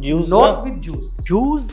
Jews. Not with Jews. Jews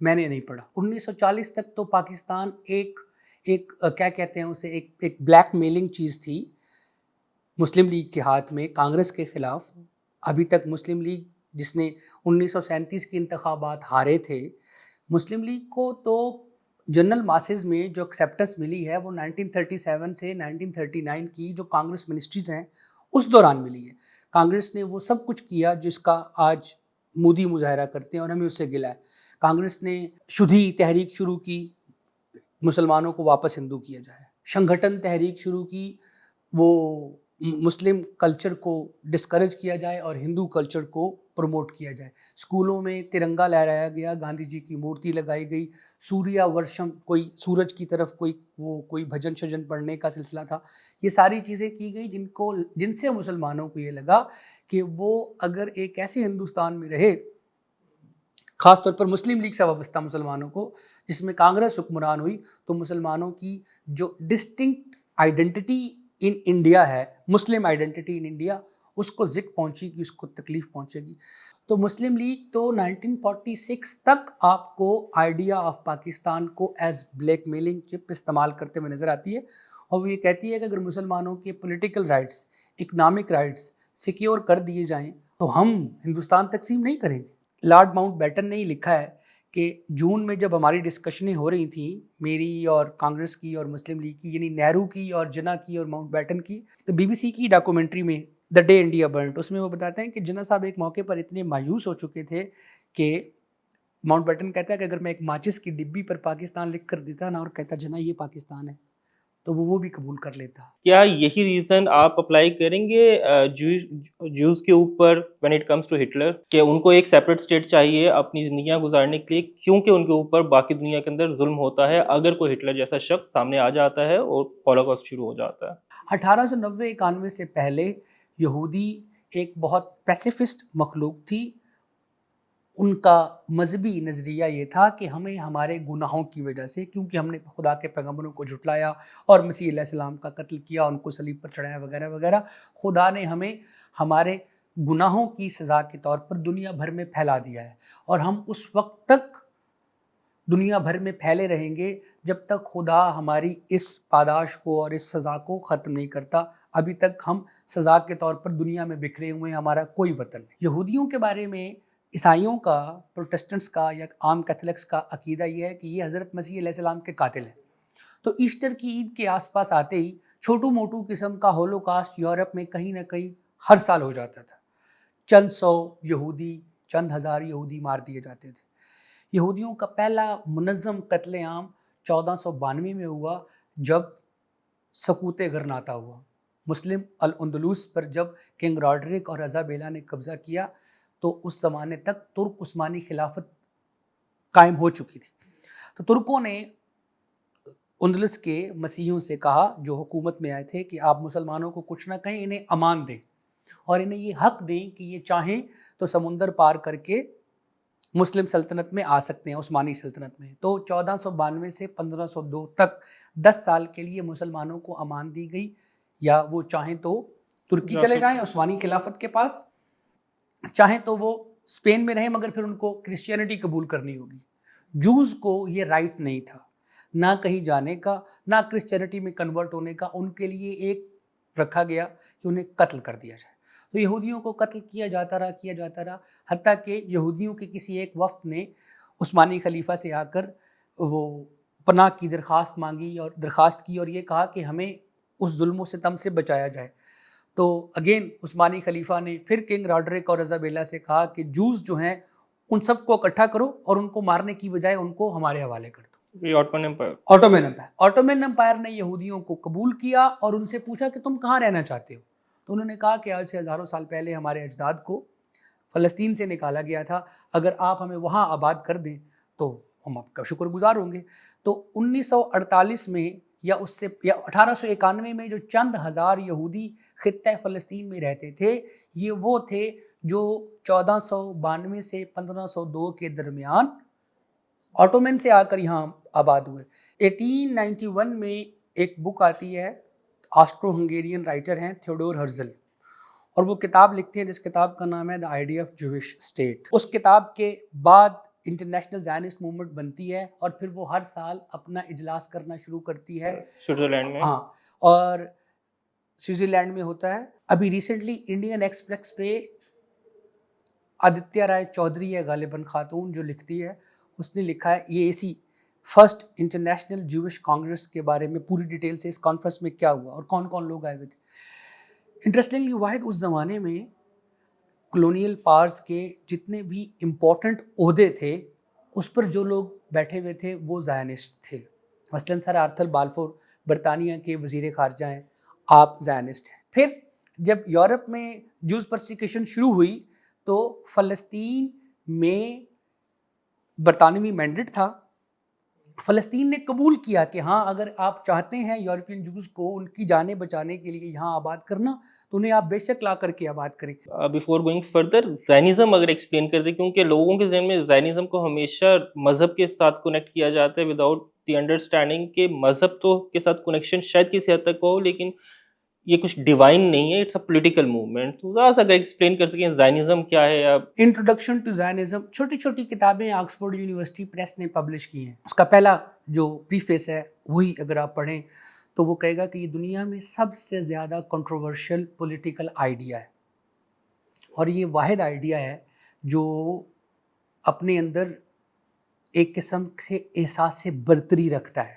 میں نے نہیں پڑھا. 1940 تک تو پاکستان ایک کیا کہتے ہیں اسے, ایک بلیک میلنگ چیز تھی مسلم لیگ کے ہاتھ میں کانگریس کے خلاف. ابھی تک مسلم لیگ جس نے 1937 کے انتخابات ہارے تھے, مسلم لیگ کو تو جنرل ماسز میں جو ایکسیپٹنس ملی ہے وہ 1937 سے 1939 کی جو کانگریس منسٹریز ہیں اس دوران ملی ہے. کانگریس نے وہ سب کچھ کیا جس کا آج مودی مظاہرہ کرتے ہیں اور ہمیں اس سے گلہ ہے. کانگریس نے شدھی تحریک شروع کی, مسلمانوں کو واپس ہندو کیا جائے. شنگھٹن تحریک شروع کی, وہ مسلم کلچر کو ڈسکریج کیا جائے اور ہندو کلچر کو پروموٹ کیا جائے. اسکولوں میں ترنگا لہرایا گیا, گاندھی جی کی مورتی لگائی گئی, سوریا ورشم کوئی سورج کی طرف کوئی بھجن شجن پڑھنے کا سلسلہ تھا. یہ ساری چیزیں کی گئی جن سے مسلمانوں کو یہ لگا کہ وہ اگر ایک ایسے ہندوستان میں رہے, خاص طور پر مسلم لیگ سے وابستہ مسلمانوں کو, جس میں کانگریس حکمران ہوئی, تو مسلمانوں کی جو ڈسٹنکٹ آئیڈینٹی ان انڈیا ہے, مسلم آئیڈینٹی ان انڈیا, اس کو زک پہنچے گی, اس کو تکلیف پہنچے گی. تو مسلم لیگ تو 1946 تک آپ کو آئیڈیا آف پاکستان کو ایز بلیک میلنگ چپ استعمال کرتے ہوئے نظر آتی ہے, اور وہ یہ کہتی ہے کہ اگر مسلمانوں کے political rights, economic rights secure کر دیے جائیں تو ہم ہندوستان تقسیم نہیں کریں گے. لارڈ ماؤنٹ بیٹن نے ہی لکھا ہے کہ جون میں جب ہماری ڈسکشنیں ہو رہی تھیں, میری اور کانگریس کی اور مسلم لیگ کی, یعنی نہرو کی اور جناح کی اور ماؤنٹ بیٹن کی, تو بی بی سی کی ڈاکومنٹری میں دا ڈے انڈیا برنٹ, اس میں وہ بتاتے ہیں کہ جناح صاحب ایک موقع پر اتنے مایوس ہو چکے تھے کہ ماؤنٹ بیٹن کہتا ہے کہ اگر میں ایک ماچس کی ڈبی پر پاکستان لکھ کر دیتا نا اور کہتا جناح یہ پاکستان ہے, تو وہ بھی قبول کر لیتا. کیا یہی ریزن آپ اپلائی کریں گے جوز کے اوپر when it comes to Hitler, کہ ان کو ایک سیپریٹ اسٹیٹ چاہیے اپنی زندگیاں گزارنے کے لیے کیونکہ ان کے اوپر باقی دنیا کے اندر ظلم ہوتا ہے اگر کوئی ہٹلر جیسا شخص سامنے آ جاتا ہے اور ہولوکاسٹ شروع ہو جاتا ہے؟ 1890-91 سے پہلے یہودی ایک بہت پیسیفسٹ مخلوق تھی. ان کا مذہبی نظریہ یہ تھا کہ ہمیں ہمارے گناہوں کی وجہ سے, کیونکہ ہم نے خدا کے پیغمبروں کو جھٹلایا اور مسیح علیہ السلام کا قتل کیا, ان کو صلیب پر چڑھایا وغیرہ وغیرہ, خدا نے ہمیں ہمارے گناہوں کی سزا کے طور پر دنیا بھر میں پھیلا دیا ہے, اور ہم اس وقت تک دنیا بھر میں پھیلے رہیں گے جب تک خدا ہماری اس پاداش کو اور اس سزا کو ختم نہیں کرتا. ابھی تک ہم سزا کے طور پر دنیا میں بکھرے ہوئے ہیں, ہمارا کوئی وطن نہیں. یہودیوں کے بارے میں عیسائیوں کا, پروٹسٹنٹس کا یا عام کیتھولکس کا عقیدہ یہ ہے کہ یہ حضرت مسیح علیہ السلام کے قاتل ہیں. تو ایسٹر کی عید کے آس پاس آتے ہی چھوٹو موٹو قسم کا ہولوکاسٹ یورپ میں کہیں نہ کہیں ہر سال ہو جاتا تھا. چند سو یہودی, چند ہزار یہودی مار دیے جاتے تھے. یہودیوں کا پہلا منظم قتل عام 1492 میں ہوا جب سقوط غرناطہ ہوا. مسلم الاندلس پر جب کنگ راڈرک اور ایزابیلا نے قبضہ کیا تو اس زمانے تک ترک عثمانی خلافت قائم ہو چکی تھی. تو ترکوں نے اندلس کے مسیحیوں سے کہا جو حکومت میں آئے تھے کہ آپ مسلمانوں کو کچھ نہ کہیں, انہیں امان دیں اور انہیں یہ حق دیں کہ یہ چاہیں تو سمندر پار کر کے مسلم سلطنت میں آ سکتے ہیں, عثمانی سلطنت میں. تو 1492 سے 1502 تک 10 سال کے لیے مسلمانوں کو امان دی گئی, یا وہ چاہیں تو ترکی چلے جائیں عثمانی خلافت کے پاس, چاہیں تو وہ اسپین میں رہیں مگر پھر ان کو کرسچینٹی قبول کرنی ہوگی. جوز کو یہ رائٹ نہیں تھا نہ کہیں جانے کا نہ کرسچینٹی میں کنورٹ ہونے کا. ان کے لیے ایک رکھا گیا کہ انہیں قتل کر دیا جائے. تو یہودیوں کو قتل کیا جاتا رہا حتیٰ کہ یہودیوں کے کسی ایک وفد نے عثمانی خلیفہ سے آ کر وہ پناہ کی درخواست کی اور یہ کہا کہ ہمیں اس ظلم و ستم سے بچایا جائے. تو اگین عثمانی خلیفہ نے پھر کنگ راڈرک اور ایزابیلا سے کہا کہ جوز جو ہیں ان سب کو اکٹھا کرو اور ان کو مارنے کی بجائے ان کو ہمارے حوالے کر دو. آٹومین امپائر نے یہودیوں کو قبول کیا اور ان سے پوچھا کہ تم کہاں رہنا چاہتے ہو. تو انہوں نے کہا کہ آج سے ہزاروں سال پہلے ہمارے اجداد کو فلسطین سے نکالا گیا تھا, اگر آپ ہمیں وہاں آباد کر دیں تو ہم آپ کا شکر گزار ہوں گے. تو 1948 میں یا 1891 میں جو چند ہزار یہودی خطہ فلسطین میں رہتے تھے, یہ وہ تھے جو 1492 سے 1502 کے درمیان آٹومین سے آ کر یہاں آباد ہوئے. 1891 میں ایک بک آتی ہے, آسٹرو ہنگیرین رائٹر ہیں تھیوڈور ہرزل, اور وہ کتاب لکھتے ہیں جس کتاب کا نام ہے دا آئیڈیا آف جوش اسٹیٹ. اس کتاب کے بعد انٹرنیشنل زائنسٹ موومنٹ بنتی ہے اور پھر وہ ہر سال اپنا اجلاس کرنا شروع کرتی ہے سوئٹزرلینڈ میں. ہاں، اور سوئٹزرلینڈ میں ہوتا ہے. ابھی ریسنٹلی انڈین ایکسپریس پہ آدتیہ رائے چودھری ہے غالباً خاتون جو لکھتی ہے، اس نے لکھا ہے یہ اسی فرسٹ انٹرنیشنل جوش کانگریس کے بارے میں پوری ڈیٹیل سے اس کانفرنس میں کیا ہوا اور کون کون لوگ آئے ہوئے تھے. انٹرسٹنگلی واحد اس زمانے میں کلونیل پاورز کے جتنے بھی امپورٹنٹ عہدے تھے اس پر جو لوگ بیٹھے ہوئے تھے وہ زائنسٹ تھے. مثلاً سر آرتھر بالفور برطانیہ کے وزیر خارجہ ہیں، آپ زائنسٹ ہیں. پھر جب یورپ میں جوز پرسیکیوشن شروع ہوئی تو فلسطین میں برطانوی مینڈیٹ تھا. فلسطین نے قبول کیا کہ ہاں اگر آپ چاہتے ہیں یورپین جوز کو ان کی جانیں بچانے کے لیے یہاں آباد کرنا تو انہیں آپ بے شک لا کر کے آباد کریں. بیفور گوئنگ فردر زائنزم اگر ایکسپلین کر دیں، کیونکہ لوگوں کے ذہن میں زائنزم کو ہمیشہ مذہب کے ساتھ کنیکٹ کیا جاتا ہے وداؤٹ دی انڈرسٹینڈنگ کہ مذہب تو کے ساتھ کنیکشن شاید کسی حد تک ہو لیکن یہ کچھ ڈیوائن نہیں ہے، اٹس اے پولیٹیکل موومنٹ. تو ذرا سا اگر ایکسپلین کر سکیں زائنزم کیا ہے. یا انٹروڈکشن ٹو زائنزم چھوٹی چھوٹی کتابیں آکسفورڈ یونیورسٹی پریس نے پبلش کی ہیں. اس کا پہلا جو پریفیس ہے وہی اگر آپ پڑھیں تو وہ کہے گا کہ یہ دنیا میں سب سے زیادہ کنٹروورشل پولیٹیکل آئیڈیا ہے اور یہ واحد آئیڈیا ہے جو اپنے اندر ایک قسم سے احساس برتری رکھتا ہے.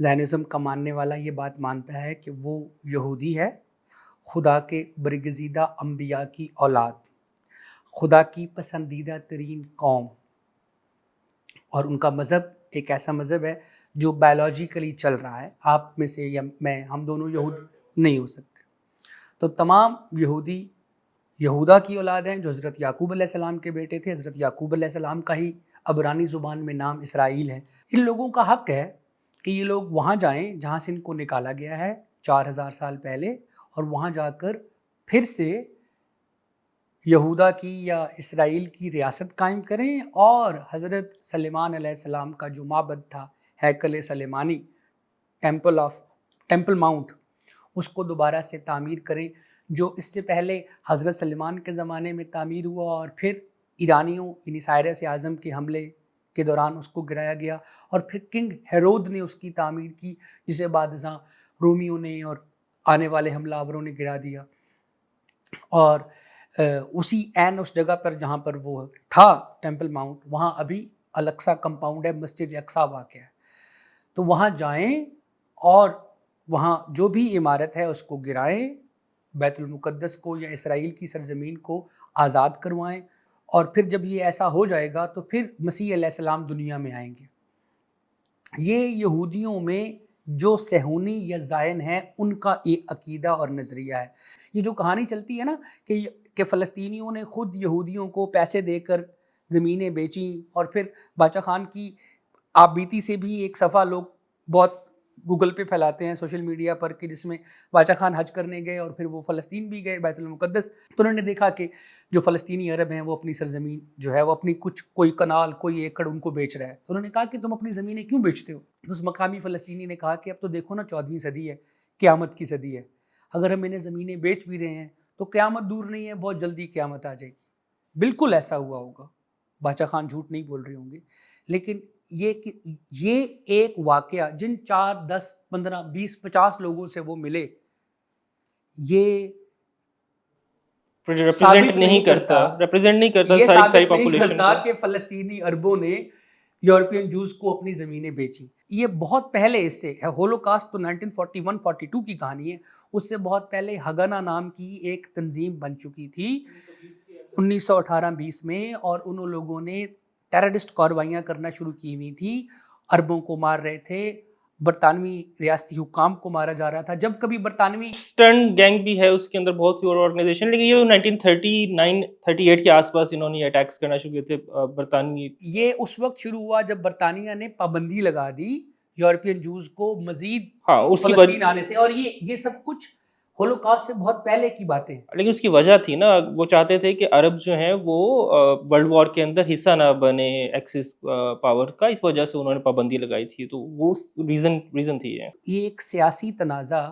زائنزم کا ماننے والا یہ بات مانتا ہے کہ وہ یہودی ہے، خدا کے برگزیدہ انبیاء کی اولاد، خدا کی پسندیدہ ترین قوم، اور ان کا مذہب ایک ایسا مذہب ہے جو بایولوجیکلی چل رہا ہے. آپ میں سے یا میں، ہم دونوں یہود نہیں ہو سکتے. تو تمام یہودی یہودا کی اولاد ہیں جو حضرت یعقوب علیہ السلام کے بیٹے تھے. حضرت یعقوب علیہ السلام کا ہی عبرانی زبان میں نام اسرائیل ہے. ان لوگوں کا حق ہے کہ یہ لوگ وہاں جائیں جہاں سے ان کو نکالا گیا ہے 4000 سال پہلے، اور وہاں جا کر پھر سے یہودا کی یا اسرائیل کی ریاست قائم کریں اور حضرت سلیمان علیہ السلام کا جو معبد تھا ہیکل سلیمانی، ٹیمپل ماؤنٹ، اس کو دوبارہ سے تعمیر کریں جو اس سے پہلے حضرت سلیمان کے زمانے میں تعمیر ہوا اور پھر ایرانیوں یعنی سائرس اعظم کے حملے کے دوران اس کو گرایا گیا اور پھر کنگ ہیرود نے اس کی تعمیر کی جسے بعد ازاں رومیوں نے اور آنے والے حملہ آوروں نے گرا دیا. اور اسی اس جگہ پر جہاں پر وہ تھا ٹیمپل ماؤنٹ، وہاں ابھی الاقصی کمپاؤنڈ ہے، مسجد اقصی واقع ہے. تو وہاں جائیں اور وہاں جو بھی عمارت ہے اس کو گرائیں، بیت المقدس کو یا اسرائیل کی سرزمین کو آزاد کروائیں، اور پھر جب یہ ایسا ہو جائے گا تو پھر مسیح علیہ السلام دنیا میں آئیں گے. یہ یہودیوں میں جو صہیونی یا زائن ہیں ان کا ایک عقیدہ اور نظریہ ہے. یہ جو کہانی چلتی ہے نا کہ فلسطینیوں نے خود یہودیوں کو پیسے دے کر زمینیں بیچیں، اور پھر باچا خان کی آپ بیتی سے بھی ایک صفحہ لوگ بہت گوگل پہ پھیلاتے ہیں سوشل میڈیا پر کہ جس میں باچا خان حج کرنے گئے اور پھر وہ فلسطین بھی گئے بیت المقدس. تو انہوں نے دیکھا کہ جو فلسطینی عرب ہیں وہ اپنی سرزمین جو ہے وہ اپنی کوئی کنال کوئی ایکڑ ان کو بیچ رہا ہے. تو انہوں نے کہا کہ تم اپنی زمینیں کیوں بیچتے ہو؟ تو اس مقامی فلسطینی نے کہا کہ اب تو دیکھو نا 14ویں صدی ہے، قیامت کی صدی ہے، اگر ہم انہیں زمینیں بیچ بھی رہے ہیں تو قیامت دور نہیں ہے، بہت جلدی قیامت آ جائے گی. بالکل ایسا ہوا ہوگا، باچا خان جھوٹ نہیں بول رہے ہوں گے. لیکن یہ ایک واقعہ جن 4 10 15 20 50 لوگوں سے وہ ملے، یہ ریپرزینٹ نہیں کرتا یہ ساری ثابت نہیں پاپولیشن کرتا کو. کہ فلسطینی عربوں نے یورپین جوز کو اپنی زمینیں بیچی. یہ بہت پہلے اس سے ہولوکاسٹ تو 1941-42 کی کہانی ہے، اس سے بہت پہلے ہگانا نام کی ایک تنظیم بن چکی تھی 1918-20 میں، اور انہوں لوگوں نے ٹیررسٹ کارروائیاں کرنا شروع کی ہوئی تھی. عربوں کو مار رہے تھے، برطانوی ریاستی حکام کو مارا جا رہا تھا. جب کبھی برطانوی اسٹرن گینگ بھی ہے اس کے اندر بہت سی اور آرگنائزیشن، لیکن یہ 1939-38 کے آس پاس انہوں نے اٹیکس کرنا شروع کیے تھے برطانوی. یہ اس وقت شروع ہوا جب برطانیہ نے پابندی لگا دی یورپین جوز کو مزید اس کی فلسطین آنے سے، اور یہ سب کچھ ہولوکاسٹ سے بہت پہلے کی باتیں ہیں. لیکن اس کی وجہ تھی نا، وہ چاہتے تھے کہ عرب جو ہیں وہ ورلڈ وار کے اندر حصہ نہ بنے ایکسس پاور کا، اس وجہ سے انہوں نے پابندی لگائی تھی. تو وہ ریزن تھی. یہ ایک سیاسی تنازع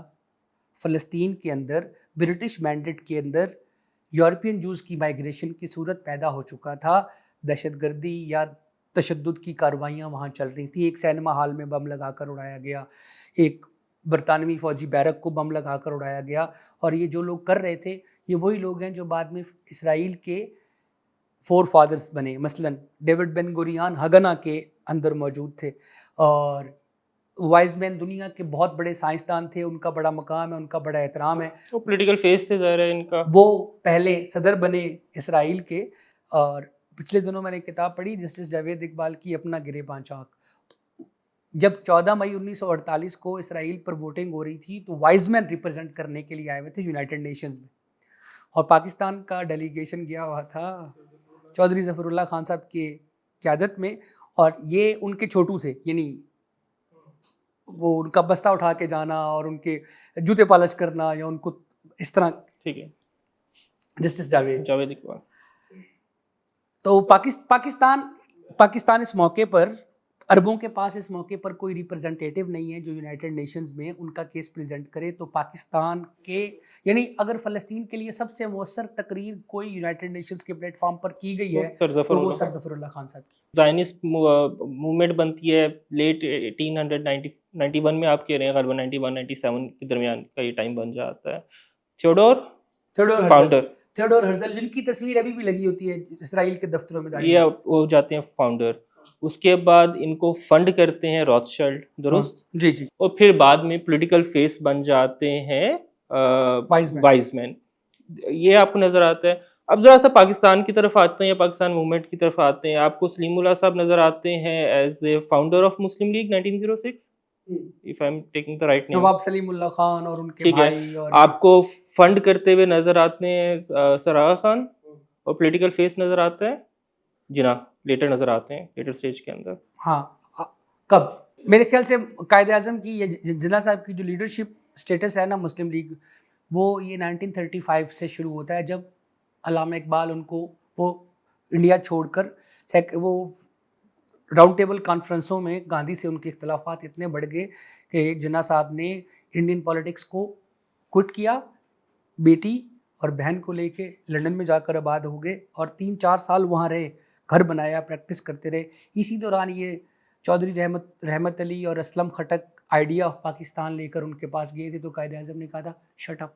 فلسطین کے اندر برٹش مینڈیٹ کے اندر یورپین جوز کی مائیگریشن کی صورت پیدا ہو چکا تھا دہشت گردی یا تشدد کی کارروائیاں وہاں چل رہی تھیں. ایک سینما ہال میں بم لگا کر اڑایا گیا, ایک برطانوی فوجی بیرک کو بم لگا کر اڑایا گیا, اور یہ جو لوگ کر رہے تھے یہ وہی لوگ ہیں جو بعد میں اسرائیل کے فور فادرز بنے. مثلاً ڈیوڈ بن گوریان ہگنا کے اندر موجود تھے, اور وائز مین دنیا کے بہت بڑے سائنسدان تھے, ان کا بڑا مقام ہے, ان کا بڑا احترام ہے. وہ پولیٹیکل فیس تھے ظاہر ہے ان کا. وہ پہلے صدر بنے اسرائیل کے. اور پچھلے دنوں میں نے کتاب پڑھی جسٹس جاوید اقبال کی اپنا گریباں چاک. جب 14 مئی 1948 کو اسرائیل پر ووٹنگ ہو رہی تھی تو وائز مین ریپرزینٹ کرنے کے لیے آئے ہوئے تھے یونائٹڈ نیشنز میں, اور پاکستان کا ڈیلیگیشن گیا ہوا تھا چودھری ظفر اللہ خان صاحب کی قیادت میں, اور یہ ان کے چھوٹو تھے, یعنی وہ ان کا بستہ اٹھا کے جانا اور ان کے جوتے پالش کرنا یا ان کو اس طرح. ٹھیک ہے, جسٹس جاوید اقبال. تو پاکستان اس موقع پر, عربوں کے پاس اس موقع پر کوئی ریپرزنٹیٹیو نہیں ہے جو یونائٹڈ نیشنز میں ان کا کیس پریزنٹ کرے. تو پاکستان کے, یعنی اگر فلسطین کے لیے سب سے مؤثر تقریر کوئی یونائٹڈ نیشنز کے پلیٹ فارم پر کی گئی ہے تو وہ سر ظفر اللہ خان صاحب کی. زائنسٹ موومنٹ بنتی ہے لیٹ 1891 میں, آپ کہہ رہے ہیں غالباً 91-97 کے درمیان کا یہ ٹائم بن جاتا ہے. تھیوڈور ہرزل جن کی تصویر ابھی بھی لگی ہوتی ہے اسرائیل کے دفتروں میں, یہ ہو جاتے ہیں فاؤنڈر. اس کے بعد ان کو فنڈ کرتے ہیں روتھشلڈ, درست؟ جی جی. اور پھر بعد میں پولیٹیکل فیس بن جاتے ہیں وائز مین. یہ آپ کو نظر آتا ہے. اب ذرا سا پاکستان کی طرف آتے ہیں یا پاکستان موومنٹ کی طرف آتے ہیں. آپ کو سلیم اللہ صاحب نظر آتے ہیں as a founder of Muslim league 1906, if I'm taking the right name. نواب سلیم اللہ خان اور ان کے ٹھیک ہے. بھائی, اور آپ کو فنڈ کرتے ہوئے نظر آتے ہیں سر آغا خان, اور پولیٹیکل فیس نظر آتا ہے جناح, لیٹر نظر آتے ہیں لیٹر سٹیج کے اندر. ہاں, کب میرے خیال سے قائد اعظم کی یا جناح صاحب کی جو لیڈرشپ اسٹیٹس ہے نا مسلم لیگ, وہ یہ 1935 سے شروع ہوتا ہے, جب علامہ اقبال ان کو وہ انڈیا چھوڑ کر وہ راؤنڈ ٹیبل کانفرنسوں میں گاندھی سے ان کے اختلافات اتنے بڑھ گئے کہ جناح صاحب نے انڈین پولیٹکس کو کوئٹ کیا, بیٹی اور بہن کو لے کے لنڈن میں جا کر آباد ہو گئے, اور 3-4 سال وہاں رہے, گھر بنایا, پریکٹس کرتے رہے. اسی دوران یہ چودھری رحمت علی اور اسلم خٹک آئیڈیا آف پاکستان لے کر ان کے پاس گئے تھے, تو قائد اعظم نے کہا تھا شٹ اپ,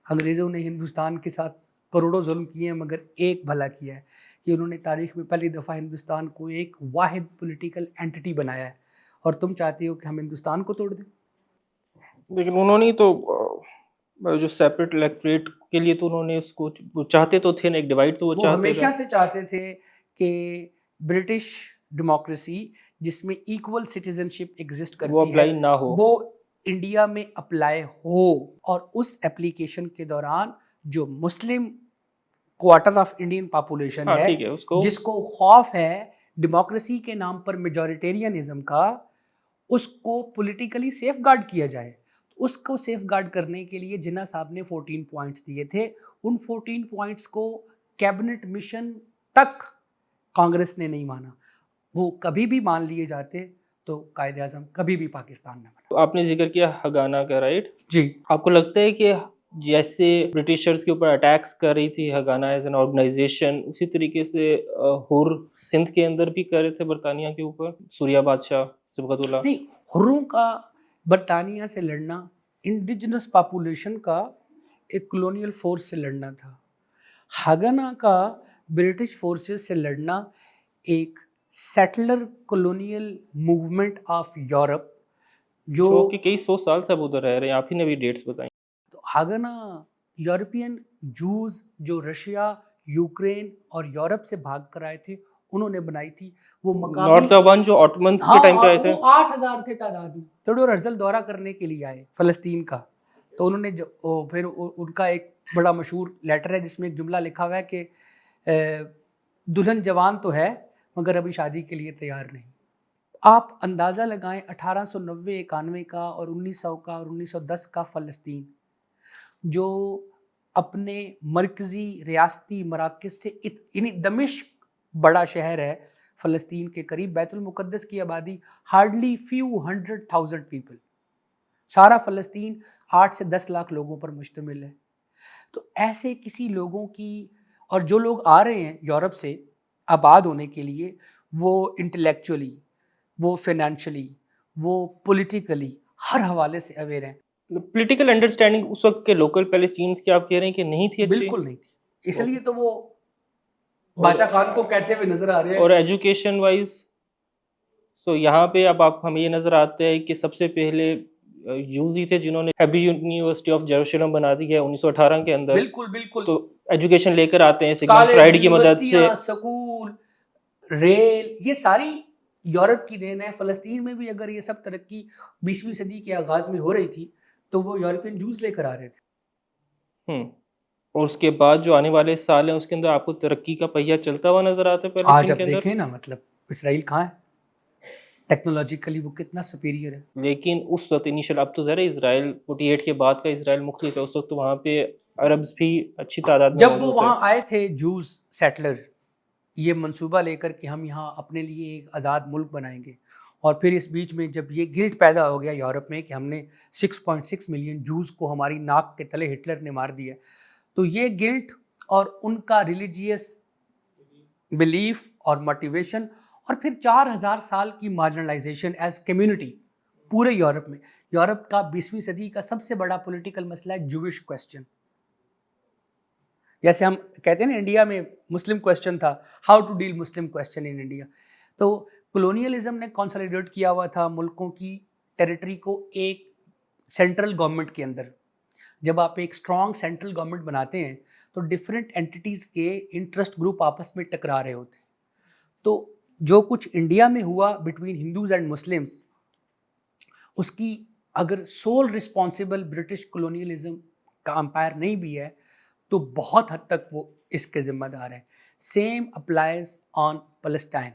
انگریزوں نے ہندوستان کے ساتھ کروڑوں ظلم کیے ہیں مگر ایک بھلا کیا ہے کہ انہوں نے تاریخ میں پہلی دفعہ ہندوستان کو ایک واحد پولیٹیکل اینٹی بنایا ہے, اور تم چاہتے ہو کہ ہم ہندوستان کو توڑ دیں. لیکن انہوں نے تو جو سیپریٹ الیکٹریٹ کے لیے تو انہوں نے اس کو چاہتے تو تھے نا, ایک ڈیوائڈ تو وہ ہمیشہ سے چاہتے تھے کہ برٹش ڈیموکریسی جس میں ایکول سٹیزن شپ ایگزسٹ کرتی ہے وہ اپلائی نہ ہو, وہ انڈیا میں اپلائی ہو. اور اس اپلیکیشن کے دوران جو مسلم کوارٹر آف انڈین پاپولیشن ہے جس کو خوف ہے ڈیموکریسی کے نام پر میجورٹیرینزم کا, اس کو پولیٹیکلی سیف گارڈ کیا جائے. اس کو سیف گارڈ کرنے کے لیے جناح صاحب نے 14 پوائنٹس دیے تھے. ان 14 پوائنٹس کو کیبنٹ مشن تک کانگریس نے نہیں مانا. وہ کبھی بھی مان لیے جاتے تو قائد اعظم کبھی بھی پاکستان نہ بنا. آپ نے ذکر کیا ہگانا کا, رائٹ جی. آپ کو لگتا ہے کہ جیسے برٹشرز کے اوپر اٹیکس کر رہی تھی ہگانا ایز این آرگنائزیشن, اسی طریقے سے ہور سندھ کے اندر بھی کر رہے تھے برطانیہ کے اوپر, سوریہ بادشاہ سبقت اللہ؟ نہیں, ہروں کا برطانیہ سے لڑنا انڈیجنس پاپولیشن کا ایک کلونیل فورس سے لڑنا تھا. ہگانا کا برٹش فورسز سے لڑنا ایک settler colonial movement of Europe جو کہ کئی 100 سال سے اب ادھر رہ رہے ہیں. آپ ہی نے بھی ڈیٹس بتائیں. تو ہگانا یورپین جوز جو رشیا, یوکرین اور یورپ سے بھاگ کر آئے تھے انہوں نے بنائی تھی. وہ مقامی ناٹ دا ون جو آٹمنز کے ٹائم پہ آئے تھے, 8,000 تھے تعداد میں. تھیوڈور ہرزل دورہ کرنے کے لیے آئے فلسطین کا, تو انہوں نے پھر ان کا ایک بڑا مشہور لیٹر ہے جس میں ایک جملہ لکھا ہوا ہے کہ دلہن جوان تو ہے مگر ابھی شادی کے لیے تیار نہیں. آپ اندازہ لگائیں 1890-91 کا اور 1900 کا اور 1910 کا فلسطین جو اپنے مرکزی ریاستی مراکز سے, یعنی دمشق بڑا شہر ہے فلسطین کے قریب, بیت المقدس کی آبادی ہارڈلی فیو 100,000 پیپل, سارا فلسطین 8 سے 10 لاکھ لوگوں پر مشتمل ہے. تو ایسے کسی لوگوں کی, اور جو لوگ آ رہے ہیں یورپ سے آباد ہونے کے لیے وہ انٹلیکچولی، وہ فائنینشلی، وہ پولیٹیکلی ہر حوالے سے اویئر ہیں. پولیٹیکل انڈرسٹینڈنگ اس وقت کے لوکل پیلسٹینز کی آپ کہہ رہے ہیں کہ نہیں تھی اچھی؟ بالکل نہیں تھی، اس لیے تو وہ باچا خان کو کہتے ہوئے نظر آ رہے ہیں. اور ایجوکیشن وائز سو یہاں پہ اب آپ ہمیں یہ نظر آتا ہے کہ سب سے پہلے جوز ہی تھے جنہوں نے ہیبی یونیورسٹی آف جیروسلم بنا دی ہے 1918 کے اندر. بالکل بالکل. تو ایجوکیشن لے کر آتے ہیں سگمنڈ کالج، فرائیڈ کی مدد سے. یونیورسٹیاں، سکول، ریل، یہ ساری یورپ کی دین ہے. فلسطین میں بھی اگر یہ سب ترقی 20ویں صدی کے آغاز میں ہو رہی تھی تو وہ یورپین جوز لے کر آ رہے تھے. اور اس کے بعد جو آنے والے سال ہیں اس کے اندر آپ کو ترقی کا پہیہ چلتا ہوا نظر آتا ہے آج پیلسٹین اب کے اندر. دیکھیں نا، مطلب اسرائیل کہاں ہے ٹیکنالوجیکلی، وہ کتنا سپیریئر ہے. لیکن اس وقت انیشل، اب تو ذرا اسرائیل 48 کے بعد کا اسرائیل مختلف ہے. اس وقت تو وہاں پہ عربز بھی اچھی تعداد میں جب وہ موجود وہاں تھے. آئے تھے جوز سیٹلر، یہ منصوبہ لے کر کہ ہم یہاں اپنے لیے ایک آزاد ملک بنائیں گے، اور پھر اس بیچ میں جب یہ گلٹ پیدا ہو گیا یورپ میں کہ ہم نے 6.6 ملین جوز کو ہماری ناک کے تلے ہٹلر نے مار دیا، تو یہ گلٹ اور ان کا ریلیجیس بلیف اور موٹیویشن، اور پھر 4000 سال کی مارجنلائزیشن ایز کمیونٹی پورے یورپ میں. یورپ کا 20ویں صدی کا سب سے بڑا پولیٹیکل مسئلہ ہے جوش کویسچن. جیسے ہم کہتے ہیں نا انڈیا میں مسلم کویسچن تھا، how to deal Muslim question in India. تو کولونیلزم نے کنسالیڈیٹ کیا ہوا تھا ملکوں کی ٹیریٹری کو ایک سینٹرل گورنمنٹ کے اندر. جب آپ ایک اسٹرانگ سینٹرل گورنمنٹ بناتے ہیں تو ڈفرینٹ اینٹیز کے انٹرسٹ گروپ آپس میں ٹکرا رہے ہوتے ہیں. تو جو کچھ انڈیا میں ہوا بٹوین ہندوز اینڈ مسلمس، اس کی اگر سول رسپانسبل برٹش کولونیلزم کا امپائر نہیں بھی ہے تو بہت حد تک وہ اس کے ذمہ دار ہیں. سیم اپلائز آن پلسٹائن.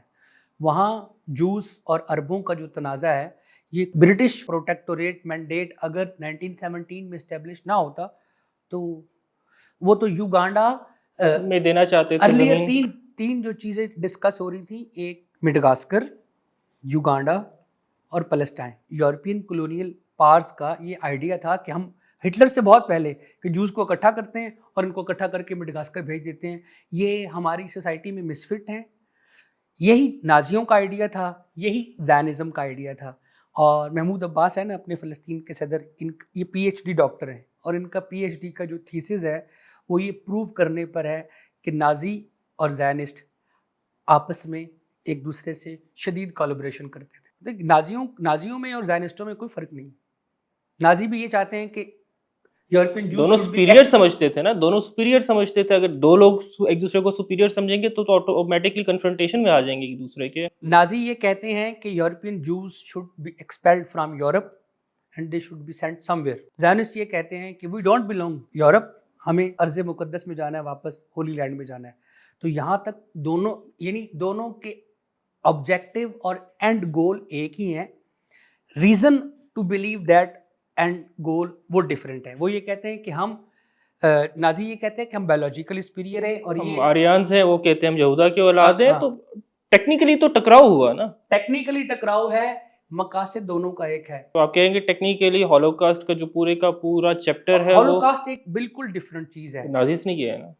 وہاں جوز اور عربوں کا جو تنازع ہے، یہ برٹش پروٹیکٹوریٹ مینڈیٹ اگر 1917 میں اسٹیبلش نہ ہوتا تو وہ تو یوگانڈا میں دینا چاہتے تھے ارلیئر زمین. تین جو چیزیں ڈسکس ہو رہی تھیں، ایک مڈغاسکر، یوگانڈا اور پلسٹائن. یورپین کولونیل پارس کا یہ آئیڈیا تھا کہ ہم ہٹلر سے بہت پہلے کہ جوز کو اکٹھا کرتے ہیں اور ان کو اکٹھا کر کے مڈغاسکر بھیج دیتے ہیں. یہ ہماری سوسائٹی میں مسفٹ ہیں. یہی نازیوں کا آئیڈیا تھا، یہی زائنزم کا آئیڈیا تھا. اور محمود عباس ہے نا اپنے فلسطین کے صدر، یہ پی ایچ ڈی ڈاکٹر ہیں، اور ان کا پی ایچ ڈی کا جو تھیسز ہے وہ یہ پروو کرنے پر ہے کہ نازی اور زائنسٹ آپس میں ایک دوسرے سے شدید کولیبریشن کرتے تھے. نازیوں میں اور زائنسٹوں میں کوئی فرق نہیں. نازی بھی یہ چاہتے ہیں کہ یورپین دونوں سپیریئر سمجھتے تھے نا، دونوں سپیریئر سمجھتے تھے. اگر دو لوگ ایک دوسرے کو سپیریئر سمجھیں گے تو آٹومیٹکلی کنفرنٹیشن میں آ جائیں گے ایک دوسرے کے. نازی یہ کہتے ہیں کہ European Jews should be expelled from Europe and they should be sent somewhere. Zionist یہ کہتے ہیں کہ وی ڈونٹ بلونگ یورپ، ہمیں ارض مقدس میں جانا ہے، واپس ہولی لینڈ میں جانا ہے. تو یہاں تک دونوں، یعنی دونوں کے آبجیکٹو اور اینڈ گول ایک ہی ہیں. Reason to believe that and goal وہ ڈفرینٹ ہے. وہ یہ کہتے ہیں کہ ہم نازی یہ کہتے ہیں کہ ہم بایولوجیکلی سپیریئر ہیں، اور ہم یہ آریانز ہیں، وہ کہتے ہیں ہم یہودا کے اولاد ہیں. تو ٹیکنیکلی تو ٹکراؤ ہوا نا، ٹیکنیکلی ٹکراؤ ہے، مقاصد دونوں کا ایک ہے. تو آپ کہیں گے ٹیکنیکلی ہولوکاسٹ کا جو پورے کا پورا چیپٹر ہے وہ ہولوکاسٹ ایک بالکل ڈفرینٹ چیز ہے. نازیز نے کیا ہے نا.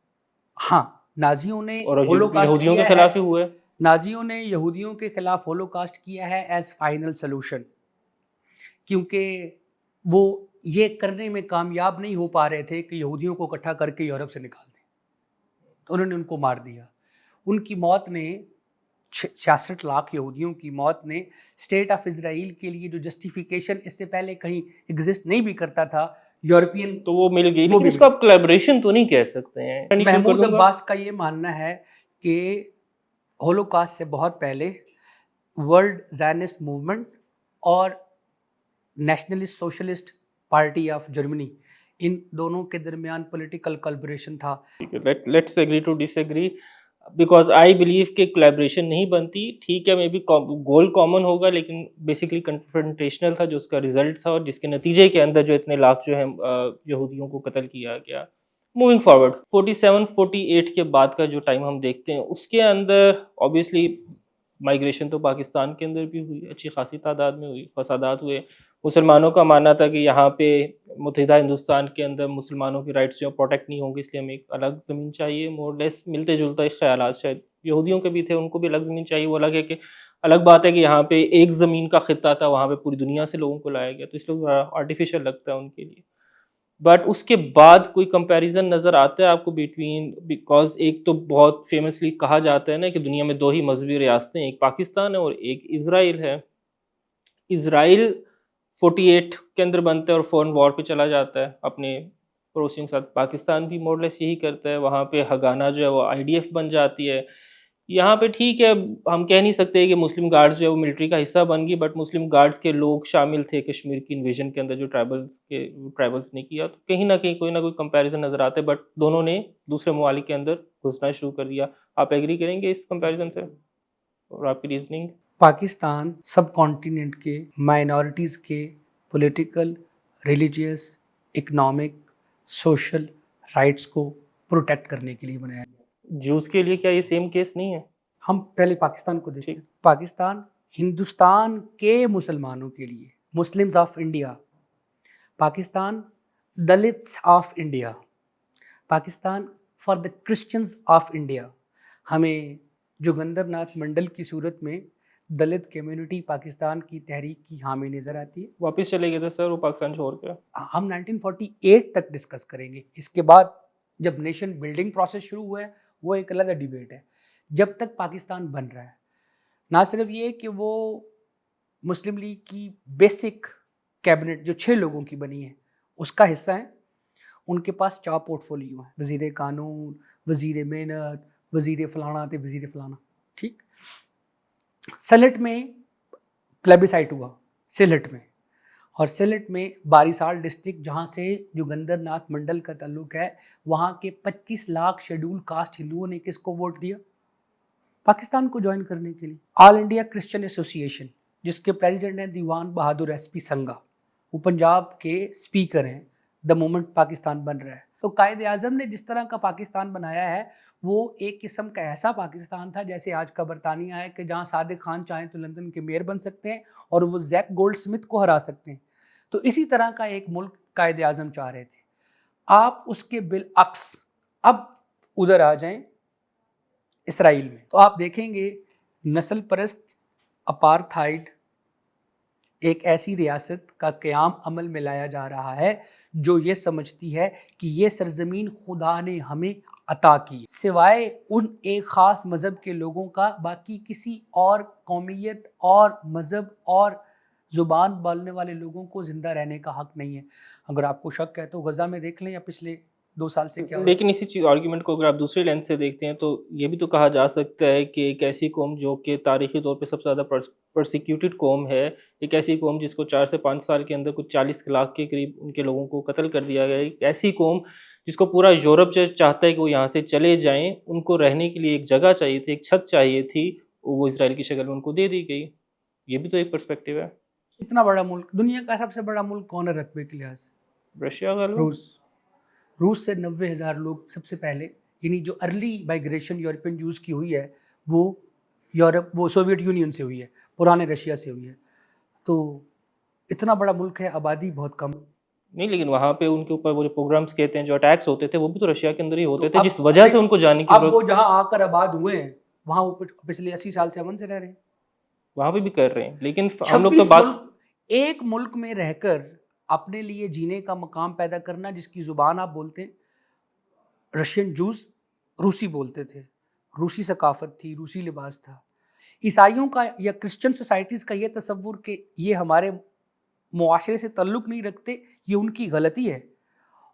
ہاں، نازیوں نے اور ہولوکاسٹ یہودیوں کے کیا خلاف ہے. ہی ہوا ہے. نازیوں نے یہودیوں کے خلاف ہولوکاسٹ کیا ہے ایز فائنل سلوشن، کیونکہ وہ یہ کرنے میں کامیاب نہیں ہو پا رہے تھے کہ یہودیوں کو اکٹھا کر کے یورپ سے نکال دیں. تو انہوں نے ان کو مار دیا. ان کی موت نے 66 لاکھ یہودیوں کی موت نے اسٹیٹ آف اسرائیل کے لیے جو جسٹیفیکیشن اس سے پہلے کہیں ایگزسٹ نہیں بھی کرتا تھا یورپین، تو وہ مل گئی. لیکن اس کو آپ کولیبریشن تو نہیں کہہ سکتے ہیں. محمود عباس کا یہ ماننا ہے کہ ہولوکاسٹ سے بہت پہلے ورلڈ زائنسٹ موومنٹ اور nationalist socialist party of Germany, ان دونوں کے درمیان پولیٹیکل کولیبریشن تھا. Let's agree to disagree, because I believe کہ کولیبریشن نہیں بنتی. ٹھیک ہے، مے بی گول کامن ہوگا، لیکن بیسکلی کنفرنٹیشنل تھا جو اس کا ریزلٹ تھا، اور جس کے نتیجے کے اندر جو اتنے لاکھ جو ہیں یہودیوں کو قتل کیا گیا. موونگ فارورڈ 47-48 کے بعد کا جو ٹائم ہم دیکھتے ہیں اس کے اندر آبویسلی مائگریشن تو پاکستان کے اندر بھی ہوئی، اچھی خاصی تعداد میں ہوئی، فسادات ہوئے. مسلمانوں کا ماننا تھا کہ یہاں پہ متحدہ ہندوستان کے اندر مسلمانوں کی رائٹس جو پروٹیکٹ نہیں ہوں گی، اس لیے ہمیں ایک الگ زمین چاہیے. مور لیس ملتے جلتے خیالات شاید یہودیوں کے بھی تھے، ان کو بھی الگ زمین چاہیے. وہ الگ ہے کہ الگ بات ہے کہ یہاں پہ ایک زمین کا خطہ تھا، وہاں پہ پوری دنیا سے لوگوں کو لایا گیا، تو اس لیے آرٹیفیشل لگتا ہے ان کے لیے. بٹ اس کے بعد کوئی کمپیریزن نظر آتا ہے آپ کو بٹوین، بیکاز ایک تو بہت فیمسلی کہا جاتا ہے نا کہ دنیا میں دو ہی مذہبی ریاستیں ہیں، ایک پاکستان ہے اور ایک اسرائیل ہے. اسرائیل 48 کے اندر بنتا ہے اور فورن وار پہ چلا جاتا ہے اپنے پڑوسیوں کے ساتھ. پاکستان بھی مور لیس یہی کرتا ہے، وہاں پہ ہگانا جو ہے وہ IDF بن جاتی ہے. یہاں پہ ٹھیک ہے، ہم کہہ نہیں سکتے کہ مسلم گارڈز جو ہے وہ ملٹری کا حصہ بن گئی، بٹ مسلم گارڈز کے لوگ شامل تھے کشمیر کی انویژن کے اندر جو ٹرائبلز نے کیا. تو کہیں نہ کوئی کمپیریزن نظر آتا ہے، بٹ دونوں نے دوسرے ممالک کے اندر گھسنا شروع کر دیا. آپ ایگری کریں گے اس کمپیریزن سے اور آپ کی ریزننگ؟ پاکستان سب کانٹیننٹ کے مائنورٹیز کے political, religious, economic, social rights کو پروٹیکٹ کرنے کے لیے بنایا. جوز کے لیے کیا یہ سیم کیس نہیں ہے؟ ہم پہلے پاکستان کو دیکھتے ٹھیک. ہیں. پاکستان ہندوستان کے مسلمانوں کے لیے، Muslims of India. Pakistan Dalits of India. Pakistan for the Christians of India. ہمیں جوگندر ناتھ منڈل کی صورت میں دلت کمیونٹی پاکستان کی تحریک کی حامی نظر آتی ہے. واپس چلے گئے تھے سر وہ پاکستان چھوڑ کے؟ ہم 1948 تک ڈسکس کریں گے. اس کے بعد جب نیشن بلڈنگ پروسیس شروع ہوا ہے وہ ایک الگ ڈیبیٹ ہے. جب تک پاکستان بن رہا ہے، نہ صرف یہ کہ وہ مسلم لیگ کی بیسک کیبنٹ جو 6 لوگوں کی بنی ہے اس کا حصہ ہیں، ان کے پاس 4 پورٹ فولیو ہیں: وزیر قانون، وزیر محنت، وزیر فلانا تے وزیر فلانا. ٹھیک. سلٹ میں پلیبیسائٹ ہوا، سلٹ میں، اور سلٹ میں باریسال ڈسٹرکٹ جہاں سے جوگندر ناتھ منڈل کا تعلق ہے، وہاں کے 25 لاکھ شیڈول کاسٹ ہندوؤں نے کس کو ووٹ دیا؟ پاکستان کو جوائن کرنے کے لیے. آل انڈیا کرسچن ایسوسی ایشن جس کے پریزیڈنٹ ہیں دیوان بہادر ایس پی سنگا، وہ پنجاب کے اسپیکر ہیں دا مومنٹ پاکستان بن رہا ہے. تو قائد اعظم نے جس طرح کا پاکستان بنایا ہے وہ ایک قسم کا ایسا پاکستان تھا جیسے آج کا برطانیہ ہے، کہ جہاں صادق خان چاہیں تو لندن کے میئر بن سکتے ہیں اور وہ زیک گولڈ سمتھ کو ہرا سکتے ہیں. تو اسی طرح کا ایک ملک قائد اعظم چاہ رہے تھے. آپ اس کے بالعکس اب ادھر آ جائیں اسرائیل میں، تو آپ دیکھیں گے نسل پرست اپارتھائڈ ایک ایسی ریاست کا قیام عمل میں لایا جا رہا ہے جو یہ سمجھتی ہے کہ یہ سرزمین خدا نے ہمیں عطا کی، سوائے ان ایک خاص مذہب کے لوگوں کا باقی کسی اور قومیت اور مذہب اور زبان بولنے والے لوگوں کو زندہ رہنے کا حق نہیں ہے. اگر آپ کو شک ہے تو غزہ میں دیکھ لیں یا پچھلے 2 سال سے کیا ہو رہا ہے. لیکن اسی چیز آرگیومنٹ کو اگر آپ دوسرے لینس سے دیکھتے ہیں تو یہ بھی تو کہا جا سکتا ہے کہ ایک ایسی قوم جو کہ تاریخی طور پہ سب سے زیادہ پرسیکیوٹڈ قوم ہے، ایک ایسی قوم جس کو 4 سے 5 سال کے اندر کچھ 40 لاکھ کے قریب ان کے لوگوں کو قتل کر دیا گیا، ایک ایسی قوم جس کو پورا یورپ جو چاہتا ہے کہ وہ یہاں سے چلے جائیں، ان کو رہنے کے لیے ایک جگہ چاہیے تھی، ایک چھت چاہیے تھی، وہ اسرائیل کی شکل میں ان کو دے دی گئی. یہ بھی تو ایک پرسپیکٹیو ہے. اتنا بڑا ملک، دنیا کا سب سے بڑا ملک کون ہے رقبے کے لحاظ سے؟ رشیا کا لوگ. روس سے 90,000 لوگ سب سے پہلے، یعنی جو ارلی مائگریشن یورپین جوز کی ہوئی ہے وہ سوویت یونین سے ہوئی ہے، پرانے رشیا سے ہوئی ہے. تو اتنا بڑا ملک ہے، آبادی بہت کم. نہیں، لیکن وہاں پہ ان کے اوپر وہ جو پروگرامز کہتے ہیں، جو اٹیکس ہوتے تھے، وہ بھی تو رشیا کے اندر ہی ہوتے تھے، جس وجہ سے ان کو جانے کی اب وہ جہاں آ کر آباد ہوئے ہیں وہاں وہ پچھلے 80 سال سے امن سے رہ رہے ہیں. وہاں پہ بھی کر رہے ہیں، لیکن ہم لوگ تو بات ایک ملک میں رہ کر اپنے لیے جینے کا مقام پیدا کرنا، جس کی زبان آپ بولتے ہیں. رشین جوز روسی بولتے تھے، روسی ثقافت تھی، روسی لباس تھا. عیسائیوں کا یا کرسچن سوسائٹیز کا یہ تصور کہ یہ ہمارے معاشرے سے تعلق نہیں رکھتے، یہ ان کی غلطی ہے.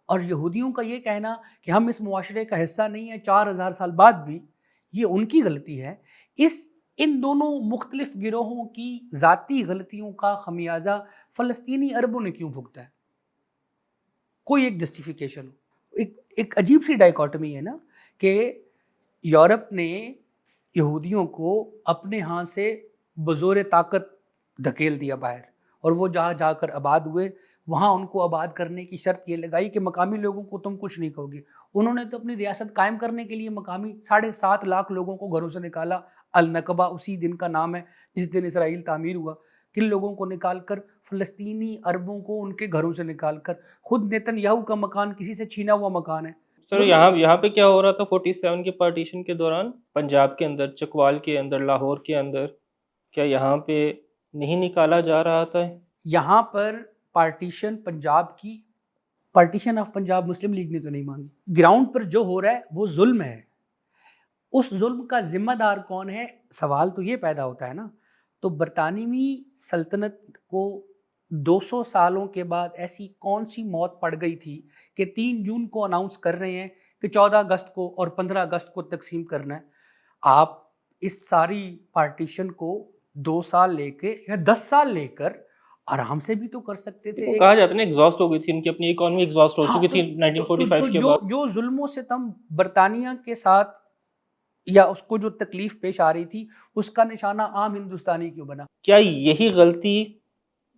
اور یہودیوں کا یہ کہنا کہ ہم اس معاشرے کا حصہ نہیں ہیں 4000 سال بعد بھی، یہ ان کی غلطی ہے. ان دونوں مختلف گروہوں کی ذاتی غلطیوں کا خمیازہ فلسطینی عربوں نے کیوں بھگتا ہے؟ کوئی ایک جسٹیفیکیشن ہو. ایک عجیب سی ڈائیکاٹمی ہے نا کہ یورپ نے یہودیوں کو اپنے ہاں سے بزور طاقت دھکیل دیا باہر، اور وہ جہاں جا کر آباد ہوئے وہاں ان کو آباد کرنے کی شرط یہ لگائی کہ مقامی لوگوں کو تم کچھ نہیں کہو گے. انہوں نے تو اپنی ریاست قائم کرنے کے لیے مقامی 7.5 لاکھ لوگوں کو گھروں سے نکالا. النقبہ اسی دن کا نام ہے جس دن اسرائیل تعمیر ہوا، کن لوگوں کو نکال کر، فلسطینی عربوں کو ان کے گھروں سے نکال کر. خود نیتن یاہو کا مکان کسی سے چھینا ہوا مکان ہے. سر یہاں پہ کیا ہو رہا تھا 47 کے پارٹیشن کے دوران؟ پنجاب کے اندر، چکوال کے اندر، لاہور کے اندر، کیا یہاں پہ نہیں نکالا جا رہا تھا؟ یہاں پر پارٹیشن پنجاب کی، partition of Punjab Muslim league نے تو نہیں مانگی. گراؤنڈ پر جو ہو رہا ہے وہ ظلم ہے. اس ظلم کا ذمہ دار کون ہے؟ سوال تو یہ پیدا ہوتا ہے نا. تو برطانوی سلطنت کو 200 سالوں کے بعد ایسی کون سی موت پڑ گئی تھی کہ 3 جون کو اناؤنس کر رہے ہیں کہ 14 اگست کو اور 15 اگست کو تقسیم کرنا ہے. آپ اس ساری پارٹیشن کو 2 سال لے کے یا 10 سال لے کر آرام سے بھی تو کر سکتے تھے. کہا جاتا ہے نا ایگزاسٹ ہو گئی تھی ان کی اپنی اکانومی، ایگزاسٹ ہو چکی تھی 1945 کے بعد. جو ظلم و ستم برطانیہ کے ساتھ یا اس کو جو تکلیف پیش آ رہی تھی، اس کا نشانہ عام ہندوستانی کیوں بنا؟ کیا یہی غلطی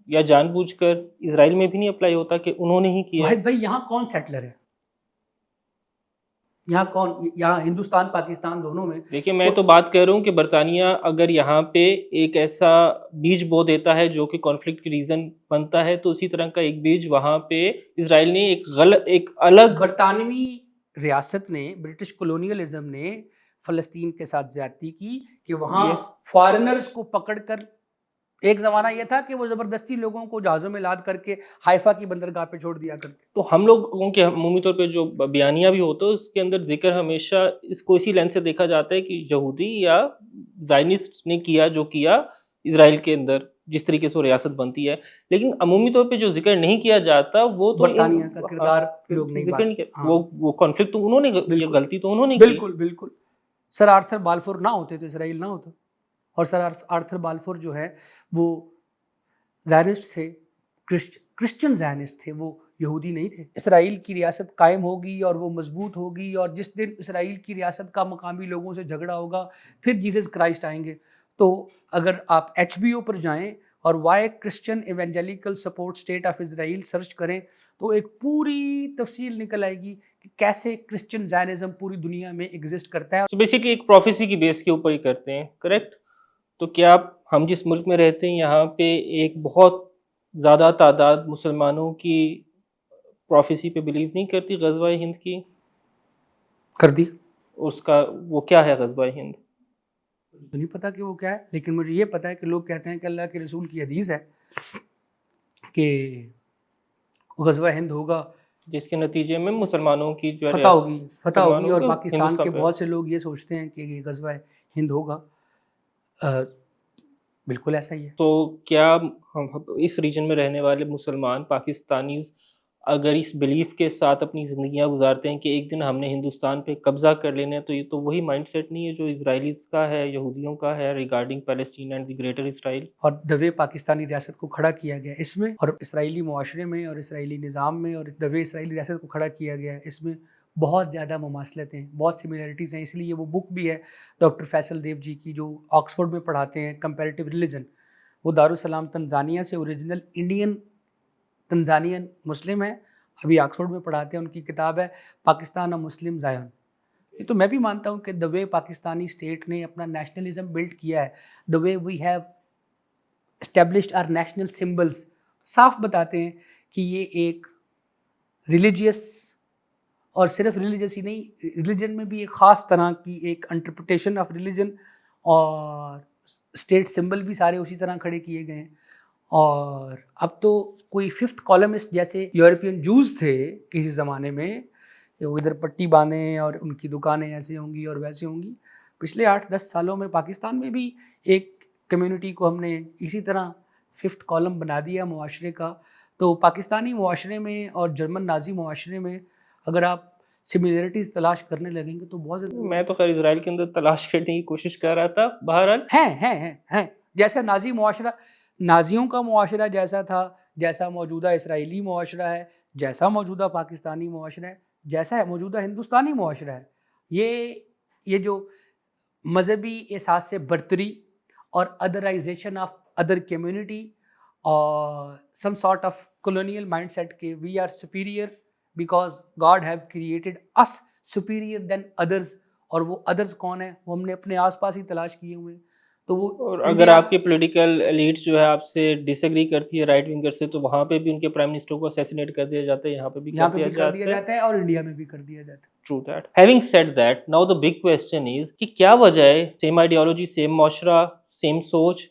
یا جان بوجھ کر اسرائیل میں بھی نہیں اپلائی ہوتا کہ انہوں نے ہی کیا؟ واحد بھائی یہاں کون سیٹلر ہے؟ یہاں ہندوستان پاکستان دونوں میں. دیکھیں میں تو بات کر رہا ہوں کہ برطانیہ اگر یہاں پہ ایک ایسا بیج بو دیتا ہے جو کہ کانفلکٹ کی ریزن بنتا ہے، تو اسی طرح کا ایک بیج وہاں پہ اسرائیل نے ایک الگ، برطانوی ریاست نے، برٹش کولونیلزم نے فلسطین کے ساتھ زیادتی کی کہ وہاں فارنرز کو پکڑ کر، ایک زمانہ یہ تھا کہ وہ زبردستی لوگوں کو جہازوں میں لاد کر کے حائفہ کی بندرگاہ پہ چھوڑ دیا کرتے. تو ہم لوگوں کے عمومی طور پہ جو بیانیہ بھی ہوتا ہے اس کے اندر ذکر ہمیشہ اس کو اسی لینس سے دیکھا جاتا ہے کہ یہودی یا زائنسٹ نے کیا جو کیا اسرائیل کے اندر، جس طریقے سے وہ ریاست بنتی ہے. لیکن عمومی طور پہ جو ذکر نہیں کیا جاتا وہ تو برطانیہ کا کردار لوگ نہیں ذکر نہیں بات. کیا. وہ کانفلکٹ تو انہوں نے، یہ غلطی تو انہوں نے کی. بالکل بالکل. سر آرتھر بالفور نہ ہوتے تو اسرائیل نہ ہوتا. اور سر آرتھر بالفور جو ہے وہ زائنسٹ تھے، کرسچن زائنسٹ تھے، وہ یہودی نہیں تھے. اسرائیل کی ریاست قائم ہوگی اور وہ مضبوط ہوگی، اور جس دن اسرائیل کی ریاست کا مقامی لوگوں سے جھگڑا ہوگا پھر جیسس کرائسٹ آئیں گے. تو اگر آپ HBO پر جائیں اور why Christian evangelical support state of Israel search کریں تو ایک پوری تفصیل نکل آئے گی کہ کیسے کرسچن زائنزم پوری دنیا میں ایگزسٹ کرتا ہے. تو بیسیکلی ایک پروفیسی کی بیس کے اوپر ہی کرتے ہیں، کریکٹ؟ تو کیا ہم جس ملک میں رہتے ہیں یہاں پہ ایک بہت زیادہ تعداد مسلمانوں کی پروفیسی پہ بلیو نہیں کرتی؟ غزوہ ہند کی کر دی. اس کا وہ کیا ہے غزوہ ہند؟ تو نہیں پتا کہ وہ کیا ہے، لیکن مجھے یہ پتا ہے کہ لوگ کہتے ہیں کہ اللہ کے رسول کی حدیث ہے کہ غزوہ ہند ہوگا جس کے نتیجے میں مسلمانوں کی جو فتح ہوگی اور پاکستان کے بہت سے لوگ یہ سوچتے ہیں کہ یہ غزوہ ہند ہوگا. بالکل ایسا ہی ہے. تو کیا اس ریجن میں رہنے والے مسلمان پاکستانی اگر اس بلیف کے ساتھ اپنی زندگیاں گزارتے ہیں کہ ایک دن ہم نے ہندوستان پہ قبضہ کر لینا ہے، تو یہ تو وہی مائنڈ سیٹ نہیں ہے جو اسرائیلیز کا ہے، یہودیوں کا ہے regarding Palestine and the greater Israel? اور دوے پاکستانی ریاست کو کھڑا کیا گیا اس میں، اور اسرائیلی معاشرے میں اور اسرائیلی نظام میں، اور دوے اسرائیلی ریاست کو کھڑا کیا گیا اس میں بہت زیادہ مماثلت ہیں، بہت سملیرٹیز ہیں. اس لیے وہ بک بھی ہے ڈاکٹر فیصل دیو جی کی جو آکسفورڈ میں پڑھاتے ہیں، کمپیریٹیو ریلیجن. وہ دارالسلام تنزانیہ سے اوریجنل انڈین تنزانین مسلم ہے، ابھی آکسفورڈ میں پڑھاتے ہیں. ان کی کتاب ہے پاکستان اے مسلم زائون. تو میں بھی مانتا ہوں کہ دا وے پاکستانی اسٹیٹ نے اپنا نیشنلزم بلڈ کیا ہے، the way we have established our national symbols, صاف بتاتے ہیں کہ یہ ایک ریلیجیس، اور صرف ریلیجیس ہی نہیں، ریلیجن میں بھی ایک خاص طرح کی ایک انٹرپریٹیشن آف ریلیجن، اور اسٹیٹ سمبل بھی سارے اسی طرح کھڑے کیے گئے ہیں. اور اب تو کوئی 5th کالمسٹ جیسے یورپین جوز تھے کسی زمانے میں، وہ ادھر پٹی باندھیں اور ان کی دکانیں ایسے ہوں گی اور ویسے ہوں گی. پچھلے 8-10 سالوں میں پاکستان میں بھی ایک کمیونٹی کو ہم نے اسی طرح 5th کالم بنا دیا معاشرے کا. تو پاکستانی معاشرے میں اور جرمن نازی معاشرے میں اگر آپ سملیرٹیز تلاش کرنے لگیں گے تو بہت زیادہ. میں تو خیر اسرائیل کے اندر تلاش کرنے کی کوشش کر رہا تھا. بہرحال ہیں جیسا نازی معاشرہ، نازیوں کا معاشرہ جیسا تھا، جیسا موجودہ اسرائیلی معاشرہ ہے، جیسا موجودہ پاکستانی معاشرہ ہے، جیسا موجودہ ہندوستانی معاشرہ ہے. یہ جو مذہبی احساس سے برتری اور ادرائزیشن آف ادر کمیونٹی اور some sort of colonial mindset کہ we are superior because God have created us superior than others, اور وہ ادرز کون ہیں وہ ہم نے اپنے آس پاس ہی تلاش کیے ہوئے ہیں. تو وہ اور اگر آپ کے پولیٹیکل ایلیٹ جو ہے آپ سے ڈس ایگری کرتی ہے رائٹ ونگر سے تو وہاں پہ بھی ان کے پرائم منسٹر کو اسیسینیٹ کر دیا جاتا ہے, یہاں پہ بھی یہاں کر پہ دیا بھی کر دیا جاتا ہے. جاتا ہے اور انڈیا میں بھی کر دیا جاتا ہے. True that. Having said that, now the big question is کہ کیا وجہ ہے سیم آئیڈیالوجی, سیم معاشرہ, سیم سوچ,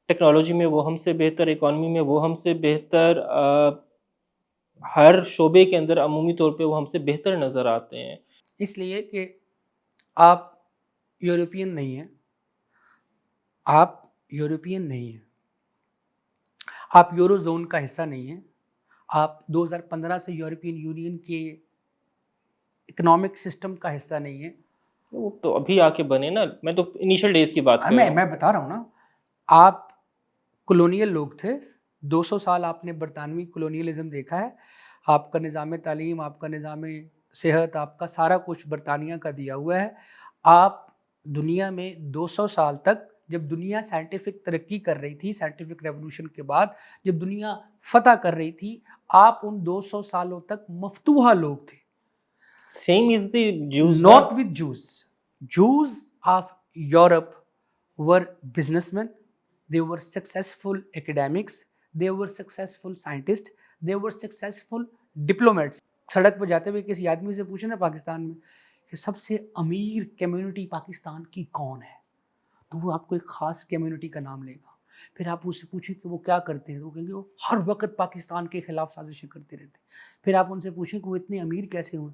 ٹیکنالوجی میں وہ ہم سے بہتر, اکانومی میں وہ ہم سے بہتر, ہر شعبے کے اندر عمومی طور پہ وہ ہم سے بہتر نظر آتے ہیں. اس لیے کہ آپ یورپین نہیں ہیں, آپ یورپین نہیں ہیں, آپ یورو زون کا حصہ نہیں ہیں, آپ 2015 سے یورپین یونین کے اکنامک سسٹم کا حصہ نہیں ہیں. وہ تو ابھی آ کے بنے نا, میں تو انیشل ڈیز کی بات کر رہا ہوں. میں بتا رہا ہوں نا, آپ کولونیل لوگ تھے, 200 سال آپ نے برطانوی کولونیلزم دیکھا ہے, آپ کا نظام تعلیم, آپ کا نظام صحت, آپ کا سارا کچھ برطانیہ کا دیا ہوا ہے. آپ دنیا میں 200 سال تک, جب دنیا سائنٹیفک ترقی کر رہی تھی, سائنٹیفک ریولوشن کے بعد جب دنیا فتح کر رہی تھی, آپ ان 200 سالوں تک مفتوحہ لوگ تھے. Same is the Jews. Not with Jews. Jews of Europe were businessmen. They were successful academics. They were successful scientists. They were successful diplomats. سڑک پہ جاتے ہوئے کسی آدمی سے پوچھیں نا پاکستان میں کہ سب سے امیر کمیونٹی پاکستان کی کون ہے, تو وہ آپ کو ایک خاص کمیونٹی کا نام لے گا. پھر آپ اس سے پوچھیں کہ وہ کیا کرتے ہیں, تو وہ کہیں گے وہ ہر وقت پاکستان کے خلاف سازشیں کرتے رہتے ہیں. پھر آپ ان سے پوچھیں کہ وہ اتنے امیر کیسے ہوئے,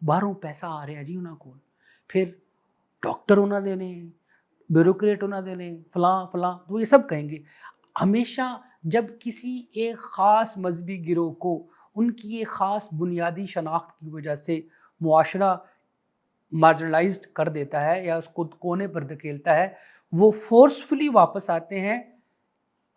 باہروں پیسہ آ رہا ہے جی انہوں کو, پھر ڈاکٹر ہونا دینے, بیوروکریٹ ہونا دینے, فلاں فلاں, تو یہ سب کہیں گے. ہمیشہ جب کسی ایک خاص مذہبی گروہ کو ان کی ایک خاص بنیادی شناخت کی وجہ سے معاشرہ مارجنلائزڈ کر دیتا ہے یا اس کو کونے پر دھکیلتا ہے, وہ فورسفلی واپس آتے ہیں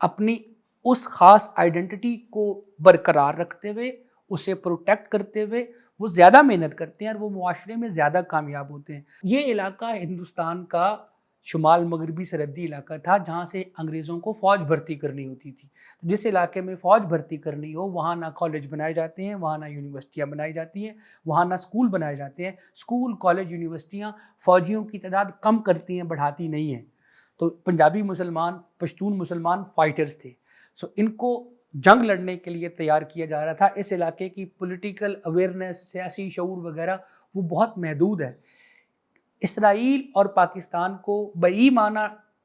اپنی اس خاص آئیڈینٹی کو برقرار رکھتے ہوئے, اسے پروٹیکٹ کرتے ہوئے. وہ زیادہ محنت کرتے ہیں اور وہ معاشرے میں زیادہ کامیاب ہوتے ہیں. یہ علاقہ ہندوستان کا شمال مغربی سرحدی علاقہ تھا جہاں سے انگریزوں کو فوج بھرتی کرنی ہوتی تھی. جس علاقے میں فوج بھرتی کرنی ہو وہاں نہ کالج بنائے جاتے ہیں, وہاں نہ یونیورسٹیاں بنائی جاتی ہیں, وہاں نہ اسکول بنائے جاتے ہیں. اسکول, کالج, یونیورسٹیاں فوجیوں کی تعداد کم کرتی ہیں, بڑھاتی نہیں ہیں. تو پنجابی مسلمان, پشتون مسلمان فائٹرز تھے, سو ان کو جنگ لڑنے کے لیے تیار کیا جا رہا تھا. اس علاقے کی پولیٹیکل اویئرنیس, سیاسی شعور وغیرہ وہ بہت محدود ہے. اسرائیل اور پاکستان کو بئی معنی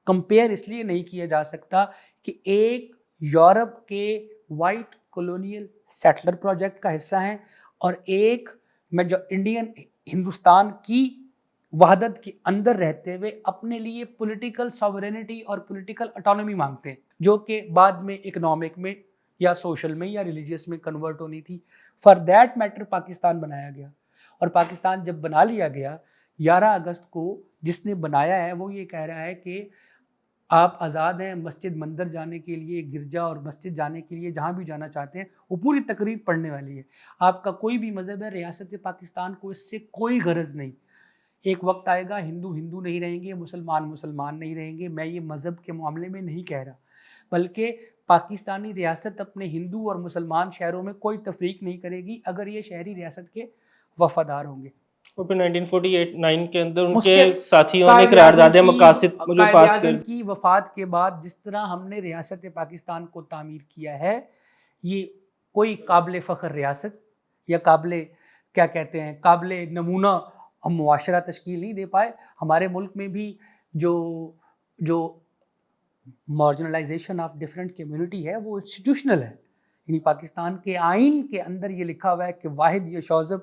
کمپیئر اس لیے نہیں کیا جا سکتا کہ ایک یورپ کے وائٹ کولونیل سیٹلر پروجیکٹ کا حصہ ہیں اور ایک میں جو انڈین ہندوستان کی وحدت کے اندر رہتے ہوئے اپنے لیے پولیٹیکل ساورینٹی اور پولیٹیکل اٹانومی مانگتے ہیں, جو کہ بعد میں اکنامک میں یا سوشل میں یا ریلیجیس میں کنورٹ ہونی تھی. فار دیٹ میٹر پاکستان بنایا گیا, اور پاکستان جب بنا لیا گیا 11 اگست کو جس نے بنایا ہے وہ یہ کہہ رہا ہے کہ آپ آزاد ہیں مسجد مندر جانے کے لیے, گرجا اور مسجد جانے کے لیے, جہاں بھی جانا چاہتے ہیں. وہ پوری تقریر پڑھنے والی ہے. آپ کا کوئی بھی مذہب ہے, ریاست پاکستان کو اس سے کوئی غرض نہیں. ایک وقت آئے گا ہندو ہندو نہیں رہیں گے, مسلمان مسلمان نہیں رہیں گے. میں یہ مذہب کے معاملے میں نہیں کہہ رہا, بلکہ پاکستانی ریاست اپنے ہندو اور مسلمان شہروں میں کوئی تفریق نہیں کرے گی اگر یہ شہری ریاست کے وفادار ہوں گے. اور پھر 1949 کے اندر ان کے ساتھیوں نے قرارداد مقاصد جو پاس قائد اعظم کی وفات کے بعد جس طرح ہم نے ریاست پاکستان کو تعمیر کیا ہے, یہ کوئی قابل فخر ریاست یا قابل نمونہ ہم معاشرہ تشکیل نہیں دے پائے. ہمارے ملک میں بھی جو مارجنلائزیشن آف ڈفرینٹ کمیونٹی ہے وہ انسٹیٹیوشنل ہے. یعنی پاکستان کے آئین کے اندر یہ لکھا ہوا ہے کہ واحد یہ شوذب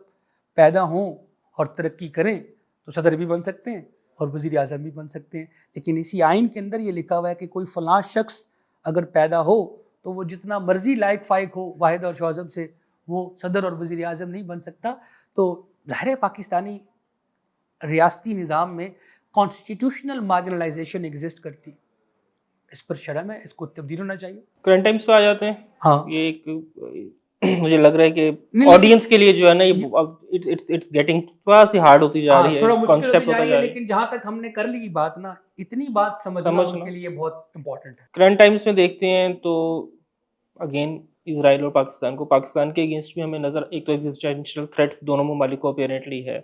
پیدا ہوں اور ترقی کریں تو صدر بھی بن سکتے ہیں اور وزیر اعظم بھی بن سکتے ہیں. لیکن اسی آئین کے اندر یہ لکھا ہوا ہے کہ کوئی فلاں شخص اگر پیدا ہو تو وہ جتنا مرضی لائق فائق ہو واحد اور شوذب سے, وہ صدر اور وزیر اعظم نہیں بن سکتا. تو ظاہر پاکستانی ریاستی نظام میں کانسٹیٹیوشنل مارجنلائزیشن ایگزسٹ کرتی, اس پر شرم ہے, اس کو تبدیل ہونا چاہیے. کرنٹ ٹائمز پہ آ جاتے ہیں. ہاں, یہ ایک مجھے لگ رہا ہے کہ آڈینس کے لیے جو ہے نا یہ اٹس گیٹنگ تھوڑا سی ہارڈ ہوتی جا رہی ہے, تھوڑا مشکل کانسیپٹ ہوتی جا رہی ہے, لیکن جہاں تک ہم نے کر لی بات نا, اتنی بات سمجھنا ان کے لیے بہت امپورٹنٹ ہے. کرنٹ ٹائمز میں دیکھتے ہیں تو اگین اسرائیل اور پاکستان کے اگینسٹ بھی ہمیں نظر, ایک تو ایگزسٹینشیل تھریٹ دونوں ممالک کو اپیرنٹلی ہے,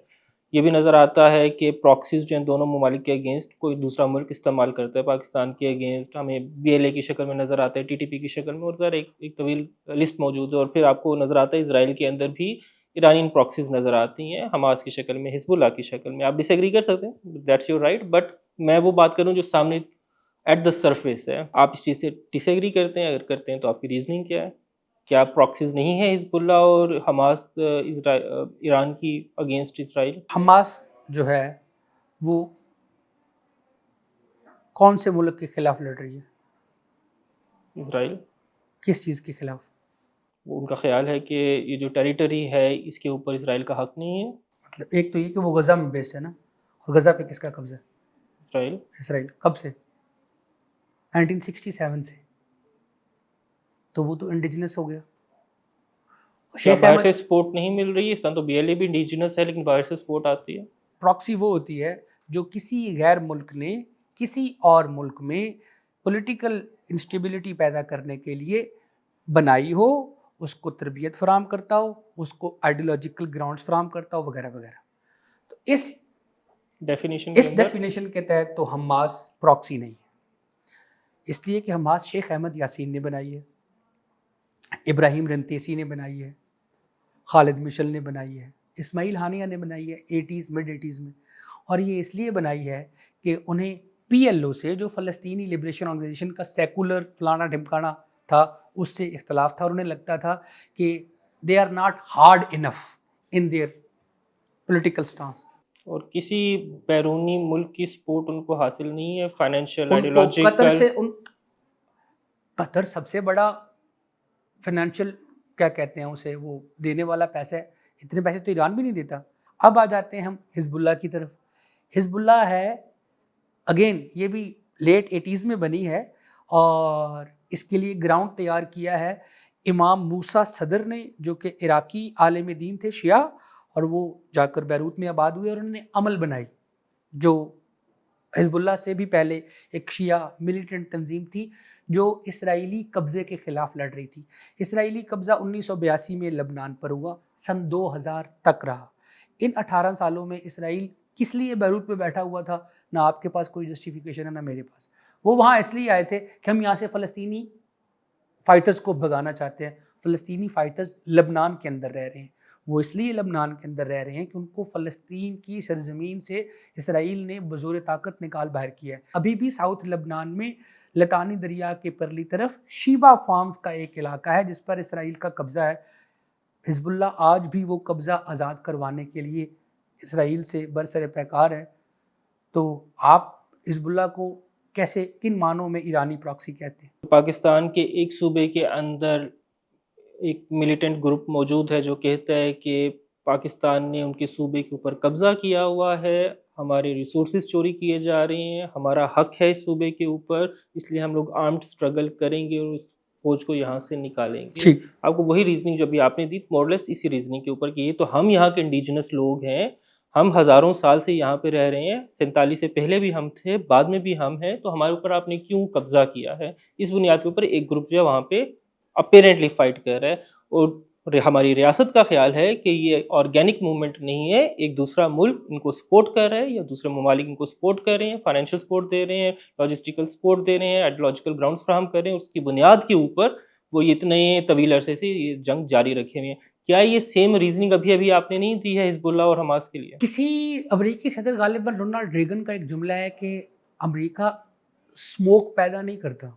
یہ بھی نظر آتا ہے کہ پراکسیز جو ہیں دونوں ممالک کے اگینسٹ کوئی دوسرا ملک استعمال کرتا ہے پاکستان کے اگینسٹ، ہمیں BLA کی شکل میں نظر آتا ہے، TTP کی شکل میں، اور ادھر ایک طویل لسٹ موجود ہے. اور پھر آپ کو نظر آتا ہے اسرائیل کے اندر بھی ایرانین پراکسیز نظر آتی ہیں، حماس کی شکل میں، حزب اللہ کی شکل میں. آپ ڈس ایگری کر سکتے ہیں، دیٹس یور رائٹ، بٹ میں وہ بات کروں جو سامنے ایٹ دا سرفیس ہے. آپ اس چیز سے ڈس ایگری کرتے ہیں؟ اگر کرتے ہیں تو آپ کی ریزننگ کیا ہے؟ کیا پراکسیز نہیں ہے حزب اللہ اور حماس ایران کی اگینسٹ اسرائیل؟ حماس جو ہے وہ کون سے ملک کے خلاف لڑ رہی ہے؟ اسرائیل. کس چیز کے خلاف؟ ان کا خیال ہے کہ یہ جو ٹیریٹری ہے اس کے اوپر اسرائیل کا حق نہیں ہے. مطلب ایک تو یہ کہ وہ غزہ میں بیسڈ ہے نا، اور غزہ پہ کس کا قبضہ ہے؟ اسرائیل. اسرائیل. کب سے؟ 1967 سے. تو وہ تو انڈیجنس ہو گیا. شیخ باہر احمد سے سپورٹ نہیں مل رہی ہے، اس طرح تو BLA بھی انڈیجنس ہے لیکن باہر سے سپورٹ آتی ہے. پراکسی وہ ہوتی ہے جو کسی غیر ملک نے کسی اور ملک میں پولیٹیکل انسٹیبلٹی پیدا کرنے کے لیے بنائی ہو، اس کو تربیت فراہم کرتا ہو، اس کو آئیڈیولوجیکل گراؤنڈز فراہم کرتا ہو، وغیرہ وغیرہ. تو اس ڈیفینیشن کے تحت تو حماس پراکسی نہیں ہے، اس لیے کہ حماس شیخ احمد یاسین نے بنائی ہے، ابراہیم رنتیسی نے بنائی ہے، خالد مشل نے بنائی ہے، اسماعیل ہانیہ نے بنائی ہے مڈ 80s میں. اور یہ اس لیے بنائی ہے کہ انہیں PLO سے، جو فلسطینی لبریشن آرگنائزیشن کا سیکولر فلانا ڈھمکانا تھا، اس سے اختلاف تھا، اور انہیں لگتا تھا کہ they are not hard enough in their political stance. اور کسی بیرونی ملک کی سپورٹ ان کو حاصل نہیں ہے، فائنینشیل، ان کو قطر آئیڈیولوجیکل. سے قطر سب سے بڑا فائنینشیل کیا کہتے ہیں اسے، وہ دینے والا پیسہ ہے. اتنے پیسے تو ایران بھی نہیں دیتا. اب آ جاتے ہیں ہم حزب اللہ کی طرف. حزب اللہ ہے اگین یہ بھی لیٹ 80s میں بنی ہے، اور اس کے لیے گراؤنڈ تیار کیا ہے امام موسیٰ صدر نے، جو کہ عراقی عالم دین تھے شیعہ، اور وہ جا کر بیروت میں آباد ہوئے، اور انہوں نے عمل بنائی جو حزب اللہ سے بھی پہلے ایک شیعہ ملیٹنٹ تنظیم تھی جو اسرائیلی قبضے کے خلاف لڑ رہی تھی. اسرائیلی قبضہ 1982 میں لبنان پر ہوا، سن 2000 تک رہا. ان 18 سالوں میں اسرائیل کس لیے بیروت پہ بیٹھا ہوا تھا؟ نہ آپ کے پاس کوئی جسٹیفیکیشن ہے نہ میرے پاس. وہ وہاں اس لیے آئے تھے کہ ہم یہاں سے فلسطینی فائٹرز کو بھگانا چاہتے ہیں. فلسطینی فائٹرز لبنان کے اندر رہ رہے ہیں. وہ اس لیے لبنان کے اندر رہ رہے ہیں کہ ان کو فلسطین کی سرزمین سے اسرائیل نے بزور طاقت نکال باہر کیا ہے. ابھی بھی ساؤتھ لبنان میں لطانی دریا کے پرلی طرف شیبا فارمز کا ایک علاقہ ہے جس پر اسرائیل کا قبضہ ہے. حزب اللہ آج بھی وہ قبضہ آزاد کروانے کے لیے اسرائیل سے برسر پیکار ہے. تو آپ حزب اللہ کو کیسے، کن معنوں میں ایرانی پراکسی کہتے ہیں؟ پاکستان کے ایک صوبے کے اندر ایک ملیٹنٹ گروپ موجود ہے جو کہتا ہے کہ پاکستان نے ان کے صوبے کے اوپر قبضہ کیا ہوا ہے، ہمارے ریسورسز چوری کیے جا رہے ہیں، ہمارا حق ہے اس صوبے کے اوپر، اس لیے ہم لوگ آرمڈ اسٹرگل کریں گے اور اس فوج کو یہاں سے نکالیں گے. آپ کو وہی ریزننگ جو ابھی آپ نے دی، مورلیس اسی ریزننگ کے اوپر کہ یہ تو ہم یہاں کے انڈیجنس لوگ ہیں، ہم ہزاروں سال سے یہاں پہ رہ رہے ہیں، 47 سے پہلے بھی ہم تھے، بعد میں بھی ہم ہیں، تو ہمارے اوپر آپ نے کیوں قبضہ کیا ہے؟ اس بنیاد کے اوپر ایک گروپ جو ہے وہاں پہ اپیرنٹلی فائٹ کر رہا ہے. اور ہماری ریاست کا خیال ہے کہ یہ آرگینک موومنٹ نہیں ہے، ایک دوسرا ملک ان کو سپورٹ کر رہا ہے یا دوسرے ممالک ان کو سپورٹ کر رہے ہیں، فائنینشیل سپورٹ دے رہے ہیں، لاجسٹیکل سپورٹ دے رہے ہیں، آئیڈیولوجیکل گراؤنڈز فراہم کر رہے ہیں، اس کی بنیاد کے اوپر وہ اتنے طویل عرصے سے یہ جنگ جاری رکھے ہوئے ہیں. کیا یہ سیم ریزننگ ابھی آپ نے نہیں دی ہے حزب اللہ اور حماس کے لیے؟ کسی امریکی صدر غالباً رونالڈ ریگن کا ایک جملہ ہے کہ امریکہ سموک پیدا نہیں کرتا،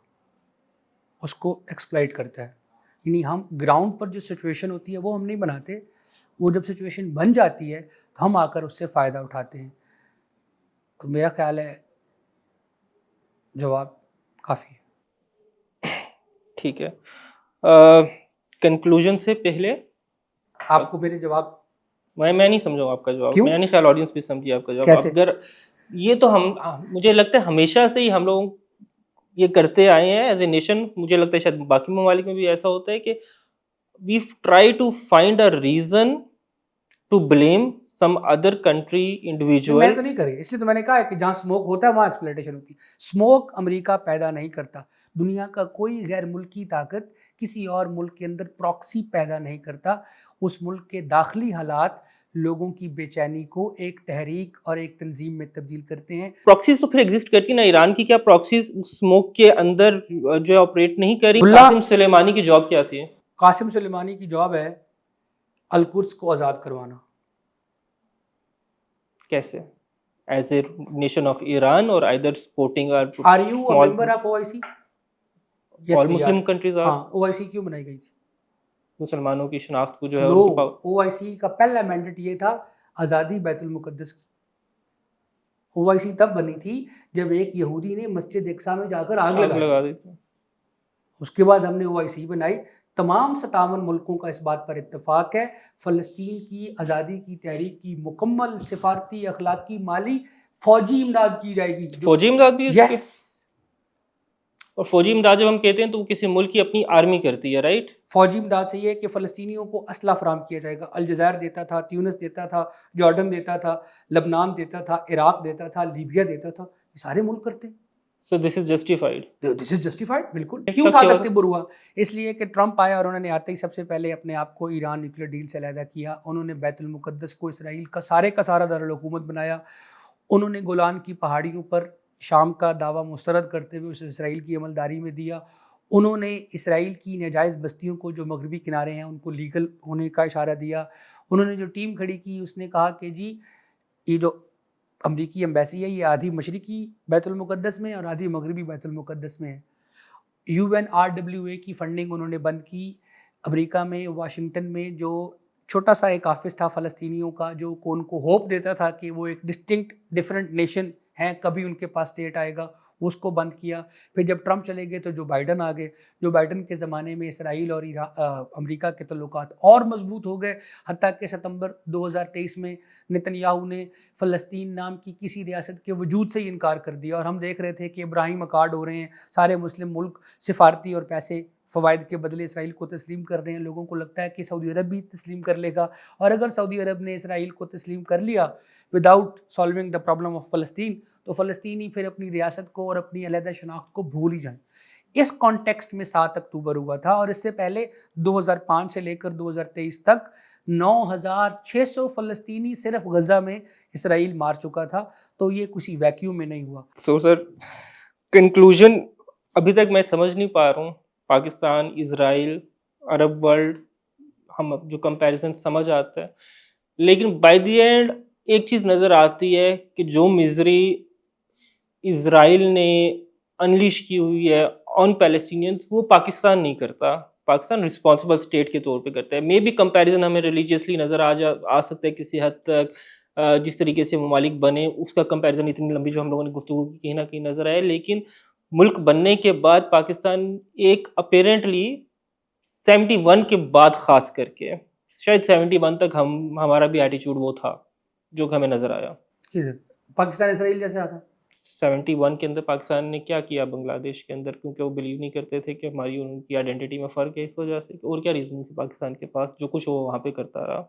اس کو ایکسپلائٹ کرتا ہے. یعنی ہم گراؤنڈ پر جو سچویشن ہوتی ہے وہ ہم نہیں بناتے، وہ جب سچویشن بن جاتی ہے تو ہم آ کر اس سے فائدہ اٹھاتے ہیں. تو میرا خیال ہے جواب کافی ہے. ٹھیک ہے. کنکلوژن سے پہلے آپ کو میرے جواب میں نہیں سمجھا آپ کا جواب. کیوں؟ میں نہیں خیال آڈینس بھی سمجھی آپ کا جواب. کیسے؟ اگر یہ تو مجھے لگتا ہے ہمیشہ سے ہی ہم لوگ یہ کرتے آئے ہیں ایز اے نیشن. مجھے لگتا ہے شاید باقی ممالک میں بھی ایسا ہوتا ہے کہ we try to find a reason to blame some other country individual. میں تو نہیں کری، اس لیے تو میں نے کہا ہے کہ جہاں سموک ہوتا ہے وہاں ایکسپلائٹیشن ہوتی ہے. سموک امریکہ پیدا نہیں کرتا. دنیا کا کوئی غیر ملکی طاقت کسی اور ملک کے اندر پراکسی پیدا نہیں کرتا. اس ملک کے داخلی حالات لوگوں کی بے چینی کو ایک تحریک اور ایک تنظیم میں تبدیل کرتے ہیں. پراکسیز تو پھر ایگزسٹ کرتی نا ایران کی، کیا پراکسیز اسموک کے اندر جو ہے آپریٹ نہیں کری؟ قاسم سلیمانی کی جاب کیا تھی؟ قاسم سلیمانی کی جاب ہے القدس کو آزاد کروانا. کیسے؟ As a nation of Iran اور either supporting or are you a member of O I C? all Muslim countries are. ہاں او آئی سی کیوں بنائی گئی تھی؟ مسلمانوں کی شناخت کو جو ہے نو، ان کی او آئی سی کا پہلا مینڈیٹ یہ تھا آزادی بیت المقدس کی. او آئی سی تب بنی تھی جب ایک یہودی نے مسجد اقصی میں جا کر آگ لگا دی. دی تھی. اس کے بعد ہم نے او آئی سی بنائی. تمام 57 ملکوں کا اس بات پر اتفاق ہے فلسطین کی آزادی کی تحریک کی مکمل سفارتی، اخلاقی، مالی، فوجی امداد کی جائے گی. فوجی امداد بھی یس. اور فوجی امداد جب ہم کہتے ہیں تو وہ کسی ملک کی اپنی آرمی کرتی ہے، رائٹ؟ فوجی امداد سے یہ ہے کہ فلسطینیوں کو اسلحہ فراہم کیا جائے گا. الجزائر دیتا تھا، تیونس دیتا تھا، جارڈن دیتا تھا، لبنان دیتا تھا، عراق دیتا تھا، لیبیا دیتا تھا. یہ سارے ملک کرتے ہیں. So this is justified. This is justified. بالکل. ایک کیوں تک تھا کیا تکبر ہوا؟ اس لیے کہ ٹرمپ آیا اور انہوں نے آتے ہی سب سے پہلے اپنے آپ کو ایران نیوکلیر ڈیل سے علیحدہ کیا. انہوں نے بیت المقدس کو اسرائیل کا سارا دارالحکومت بنایا. انہوں نے گولان کی پہاڑیوں پر شام کا دعویٰ مسترد کرتے ہوئے اسے اسرائیل کی عملداری میں دیا. انہوں نے اسرائیل کی ناجائز بستیوں کو جو مغربی کنارے ہیں ان کو لیگل ہونے کا اشارہ دیا. انہوں نے جو ٹیم کھڑی کی اس نے کہا کہ جی یہ جو امریکی ایمبیسی ہے یہ آدھی مشرقی بیت المقدس میں اور آدھی مغربی بیت المقدس میں ہے. UNRWA کی فنڈنگ انہوں نے بند کی. امریکہ میں واشنگٹن میں جو چھوٹا سا ایک آفس تھا فلسطینیوں کا جو ان کو ہوپ دیتا تھا کہ وہ ایک ڈسٹنکٹ ڈفرینٹ نیشن ہیں، کبھی ان کے پاس اسٹیٹ آئے گا، اس کو بند کیا. پھر جب ٹرمپ چلے گئے تو جو بائیڈن آ گئے. جو بائیڈن کے زمانے میں اسرائیل اور امریکہ کے تعلقات اور مضبوط ہو گئے، حتیٰ کہ ستمبر 2023 میں نتن یاہو نے فلسطین نام کی کسی ریاست کے وجود سے ہی انکار کر دیا. اور ہم دیکھ رہے تھے کہ ابراہیم اکارڈ ہو رہے ہیں، سارے مسلم ملک سفارتی اور پیسے فوائد کے بدلے اسرائیل کو تسلیم کر رہے ہیں. لوگوں کو لگتا ہے کہ سعودی عرب بھی تسلیم کر لے گا، اور اگر سعودی عرب نے اسرائیل کو تسلیم کر لیا without solving the problem of فلسطین تو فلسطینی پھر اپنی ریاست کو اور اپنی علیحدہ شناخت کو بھول ہی جائیں. اس کانٹیکسٹ میں 7 اکتوبر ہوا تھا، اور اس سے پہلے 2005 سے لے کر 2023 تک 9600 فلسطینی صرف غزہ میں اسرائیل مار چکا تھا. تو یہ کسی ویکیوم میں نہیں ہوا. سو سر کنکلوژن ابھی تک میں سمجھ نہیں پا رہا ہوں. پاکستان، اسرائیل، عرب ورلڈ، ہم جو کمپیریزن سمجھ آتا ہے، لیکن بائی دی اینڈ ایک چیز نظر آتی ہے کہ جو مزری اسرائیل نے انلیش کی ہوئی ہے آن پیلسٹینینس وہ پاکستان نہیں کرتا. پاکستان رسپانسبل اسٹیٹ کے طور پہ کرتا ہے. مے بی کمپیریزن ہمیں ریلیجیسلی نظر آ سکتا ہے کسی حد تک، جس طریقے سے ممالک بنے اس کا کمپیریزن اتنی لمبی جو ہم لوگوں نے گفتگو کی کہیں نہ کہیں نظر آئے. لیکن ملک بننے کے بعد پاکستان ایک اپیرنٹلی 71 کے بعد خاص کر کے شاید 71 تک ہمارا بھی ایٹیچیوڈ وہ تھا جو ہمیں نظر آیا. پاکستان اسرائیل جیسے آتا 71 کے اندر پاکستان نے کیا کیا بنگلہ دیش کے اندر، کیونکہ وہ بلیو نہیں کرتے تھے کہ ہماری ان کی آئیڈینٹی میں فرق ہے اس وجہ سے. اور کیا ریزن تھی پاکستان کے پاس جو کچھ وہ وہاں پہ کرتا رہا؟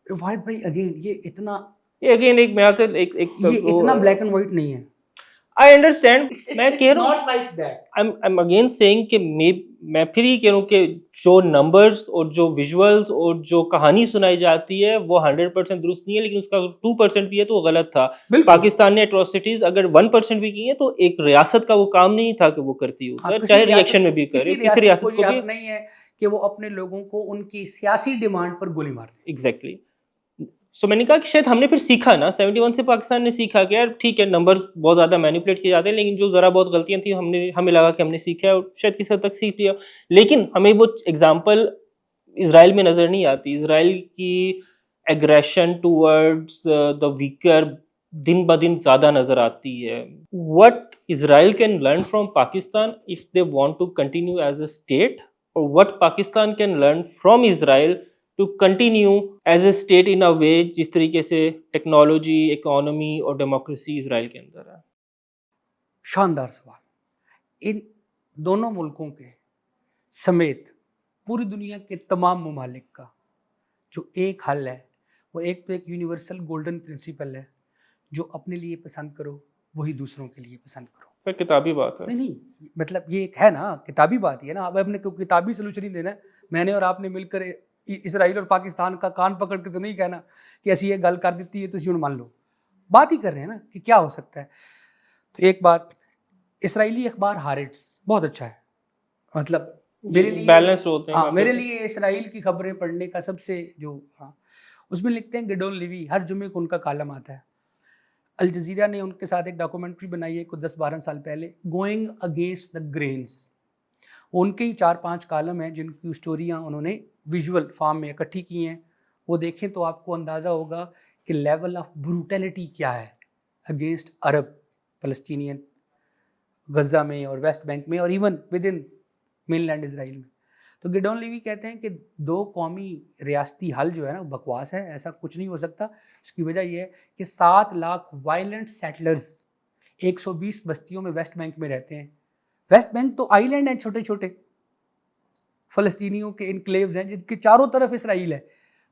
واحد بھائی اگین یہ اتنا بلیک اینڈ وائٹ نہیں ہے. I understand. میں کہہ رہا ہوں I'm again saying کہ میں پھر ہی کہہ رہا ہوں کہ جو نمبرز اور جو ویژولز اور جو کہانی سنائی جاتی ہے وہ 100% درست نہیں ہے، لیکن اس کا 2% بھی ہے تو وہ غلط تھا. پاکستان نے اٹروسٹیز اگر 1% بھی کی ہیں تو ایک ریاست کا وہ کام نہیں تھا کہ وہ کرتی ہو، چاہے ریئیکشن میں بھی کرے. کسی ریاست کو بھی نہیں ہے کہ وہ اپنے لوگوں کو ان کی سیاسی ڈیمانڈ پر گولی مار دے. ایگزیکٹلی. سو میں نے کہا کہ شاید ہم نے پھر سیکھا نا 71 سے پاکستان نے سیکھا کہ یار ٹھیک ہے نمبر بہت زیادہ مینیپولیٹ کیے جاتے ہیں، لیکن جو ذرا بہت غلطیاں تھیں ہمیں لگا کہ ہم نے سیکھا ہے اور شاید کسی حد تک سیکھ لیا. لیکن ہمیں وہ ایگزامپل اسرائیل میں نظر نہیں آتی. اسرائیل کی ایگریشن ٹوورڈز دا ویکر دن بدن زیادہ نظر آتی ہے. What Israel can learn from Pakistan if they want to continue as a state, اور what Pakistan can learn from Israel to continue as a state in a way جس طریقے سے ٹیکنالوجی، اکانومی اور ڈیموکریسی اسرائیل کے اندر ہے. شاندار سوال. ان دونوں ملکوں کے سمیت پوری دنیا کے تمام ممالک کا جو ایک حل ہے وہ ایک تو ایک یونیورسل گولڈن پرنسپل ہے، جو اپنے لیے پسند کرو وہی دوسروں کے لیے پسند کرو. کتابی بات ہے. نہیں مطلب یہ ایک ہے نا، کتابی بات ہی ہے نا. اب ہم نے کوئی کتابی سولوشن نہیں دینا ہے. میں نے اور آپ نے مل کر اسرائیل اور پاکستان کا کان پکڑ کے تو نہیں کہنا کہ ایسی یہ گل کر دیتی ہے تو یوں مان لو. بات ہی کر رہے ہیں نا کہ کیا ہو سکتا ہے. تو ایک بات, اسرائیلی اخبار ہارٹس بہت اچھا ہے, مطلب میرے لیے بیلنس ہوتے ہیں. ہاں, میرے لیے اسرائیل کی خبریں پڑھنے کا سب سے جو اس میں لکھتے ہیں گڈون لیوی, ہر جمعے کو ان کا کالم آتا ہے. الجزیرہ نے ان کے ساتھ ایک ڈاکومنٹری بنائی ہے کوئی 10-12 سال پہلے, گوئنگ اگینسٹ دا گرینس. ان کے ہی 4-5 کالم ہیں جن کی اسٹوریاں انہوں نے ویژول فارم میں اکٹھی کی ہیں. وہ دیکھیں تو آپ کو اندازہ ہوگا کہ لیول آف بروٹیلٹی کیا ہے اگینسٹ عرب فلسطینین غزہ میں اور ویسٹ بینک میں اور even within mainland Israel میں. تو گڈون لیوی کہتے ہیں کہ 2 قومی ریاستی حل جو ہے نا بکواس ہے, ایسا کچھ نہیں ہو سکتا. اس کی وجہ یہ ہے کہ 7 لاکھ وائلنٹ سیٹلرز 120 بستیوں میں ویسٹ بینک میں رہتے ہیں. ویسٹ بینک تو آئی لینڈ ہیں چھوٹے چھوٹے فلسطینیوں کے انکلیوز ہیں جن کے چاروں طرف اسرائیل ہے.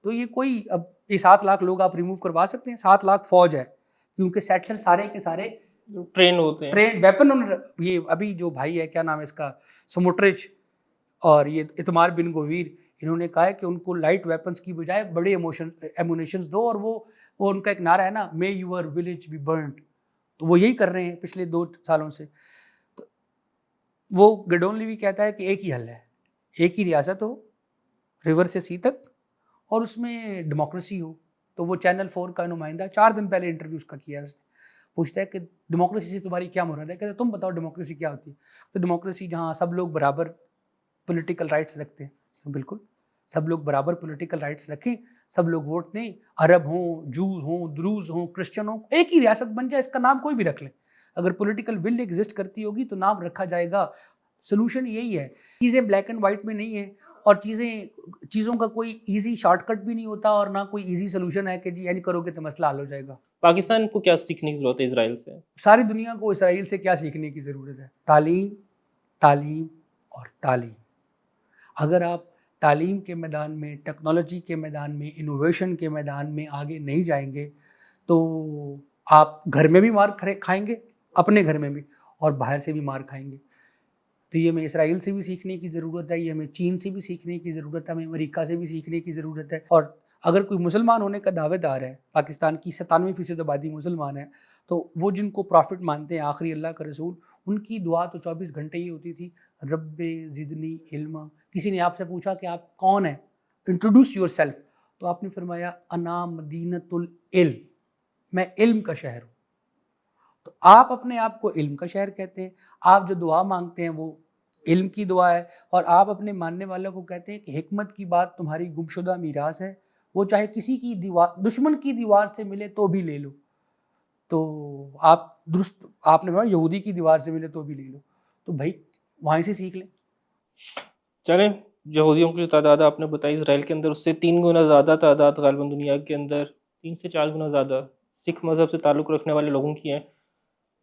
تو یہ کوئی اب یہ 7 لاکھ لوگ آپ ریموو کروا سکتے ہیں؟ 7 لاکھ فوج ہے, کیونکہ سیٹلر سارے کے سارے ٹرین ہوتے ہیں, ٹرین ویپن. یہ ابھی جو بھائی ہے کیا نام ہے اس کا, سموٹرچ اور یہ اتمار بن گویر, انہوں نے کہا ہے کہ ان کو لائٹ ویپنس کی بجائے بڑے ایمونیشنز دو, اور وہ ان کا ایک نعرہ ہے نا, مے یور ولیج بی برنڈ. تو وہ یہی کر رہے ہیں پچھلے 2 سالوں سے. تو وہ گڈون لیوی کہتا ہے کہ ایک ہی حل ہے, ایک ہی ریاست ہو ریور سے سی تک, اور اس میں ڈیموکریسی ہو. تو وہ چینل 4 کا نمائندہ 4 دن پہلے انٹرویو اس کا کیا, اس نے پوچھتا ہے کہ ڈیموکریسی سے تمہاری کیا مراد ہے. کہتے ہیں تم بتاؤ ڈیموکریسی کیا ہوتی ہے. تو ڈیموکریسی جہاں سب لوگ برابر پولیٹیکل رائٹس رکھتے ہیں. بالکل سب لوگ برابر پولیٹیکل رائٹس رکھیں, سب لوگ ووٹ دیں, عرب ہوں, جوز ہوں, دروز ہوں, کرسچن ہوں, ایک ہی ریاست بن جائے, اس کا نام کوئی بھی رکھ لیں. اگر پولیٹیکل ول ایگزسٹ کرتی ہوگی تو نام رکھا جائے گا. سلوشن یہی ہے. چیزیں بلیک اینڈ وائٹ میں نہیں ہیں, اور چیزوں کا کوئی ایزی شارٹ کٹ بھی نہیں ہوتا, اور نہ کوئی ایزی سلوشن ہے کہ جی یعنی کرو گے تو مسئلہ حل ہو جائے گا. پاکستان کو کیا سیکھنے کی ضرورت ہے اسرائیل سے؟ ساری دنیا کو اسرائیل سے کیا سیکھنے کی ضرورت ہے؟ تعلیم, تعلیم اور تعلیم. اگر آپ تعلیم کے میدان میں, ٹیکنالوجی کے میدان میں, انوویشن کے میدان میں آگے نہیں جائیں گے تو آپ گھر میں بھی مار کھائیں گے, اپنے گھر میں بھی, اور باہر سے بھی مار کھائیں گے. تو یہ ہمیں اسرائیل سے بھی سیکھنے کی ضرورت ہے, یہ ہمیں چین سے بھی سیکھنے کی ضرورت ہے, ہمیں امریکہ سے بھی سیکھنے کی ضرورت ہے. اور اگر کوئی مسلمان ہونے کا دعوے دار ہے, پاکستان کی 97% آبادی مسلمان ہے, تو وہ جن کو پرافٹ مانتے ہیں, آخری اللہ کا رسول, ان کی دعا تو 24 گھنٹے ہی ہوتی تھی, رب زدنی علما. کسی نے آپ سے پوچھا کہ آپ کون ہیں, انٹروڈیوس یور سیلف, تو آپ نے فرمایا انا مدینۃ العلم, میں علم کا شہر ہوں. تو آپ اپنے آپ کو علم کا شہر کہتے ہیں. آپ جو دعا مانگتے ہیں وہ علم کی دعا ہے, اور آپ اپنے ماننے والوں کو کہتے ہیں کہ حکمت کی بات تمہاری گمشدہ میراث ہے, وہ چاہے کسی کی دیوار, دشمن کی دیوار سے ملے تو بھی لے لو. تو آپ درست, آپ نے کہا یہودی کی دیوار سے ملے تو بھی لے لو. تو بھائی وہیں سے سیکھ لیں. چلیں, یہودیوں کی تعداد آپ نے بتائی اسرائیل کے اندر, اس سے 3 گنا زیادہ تعداد غالباً دنیا کے اندر 3 سے 4 گنا زیادہ سکھ مذہب سے تعلق رکھنے والے لوگوں کی ہیں.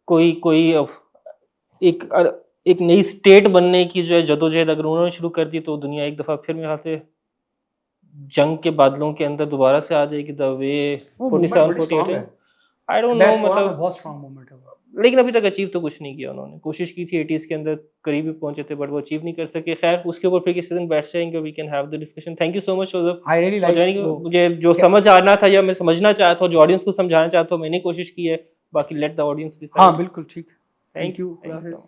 کوئی ایک نئی اسٹیٹ بننے کی جو ہے جدوجہد اگر انہوں نے شروع کر دی تو دنیا ایک دفعہ پھر میرے خیال سے جنگ کے بادلوں کے اندر دوبارہ سے آ جائے گی. دا وے 47-48 آئی ڈونٹ نو, مطلب بہت اسٹرانگ موومنٹ ہے. لیکن ابھی تک اچیو تو کچھ نہیں کیا انہوں نے. کوشش کی تھی 80s کے اندر, قریب بھی پہنچے تھے, بٹ وہ اچیو نہیں کر سکے. خیر اس کے اوپر پھر کسی دن بیٹھ جائیں گے, we can have the discussion. Thank you so much Joseph. مجھے جو سمجھ آنا تھا یا میں سمجھنا چاہتا ہوں, جو آڈینس کو سمجھانا چاہتا ہوں, میں نے کوشش کی ہے. باقی لیٹ دا آڈینس ڈیسائیڈ. ہاں بالکل ٹھیک. Thank you. اللہ حافظ.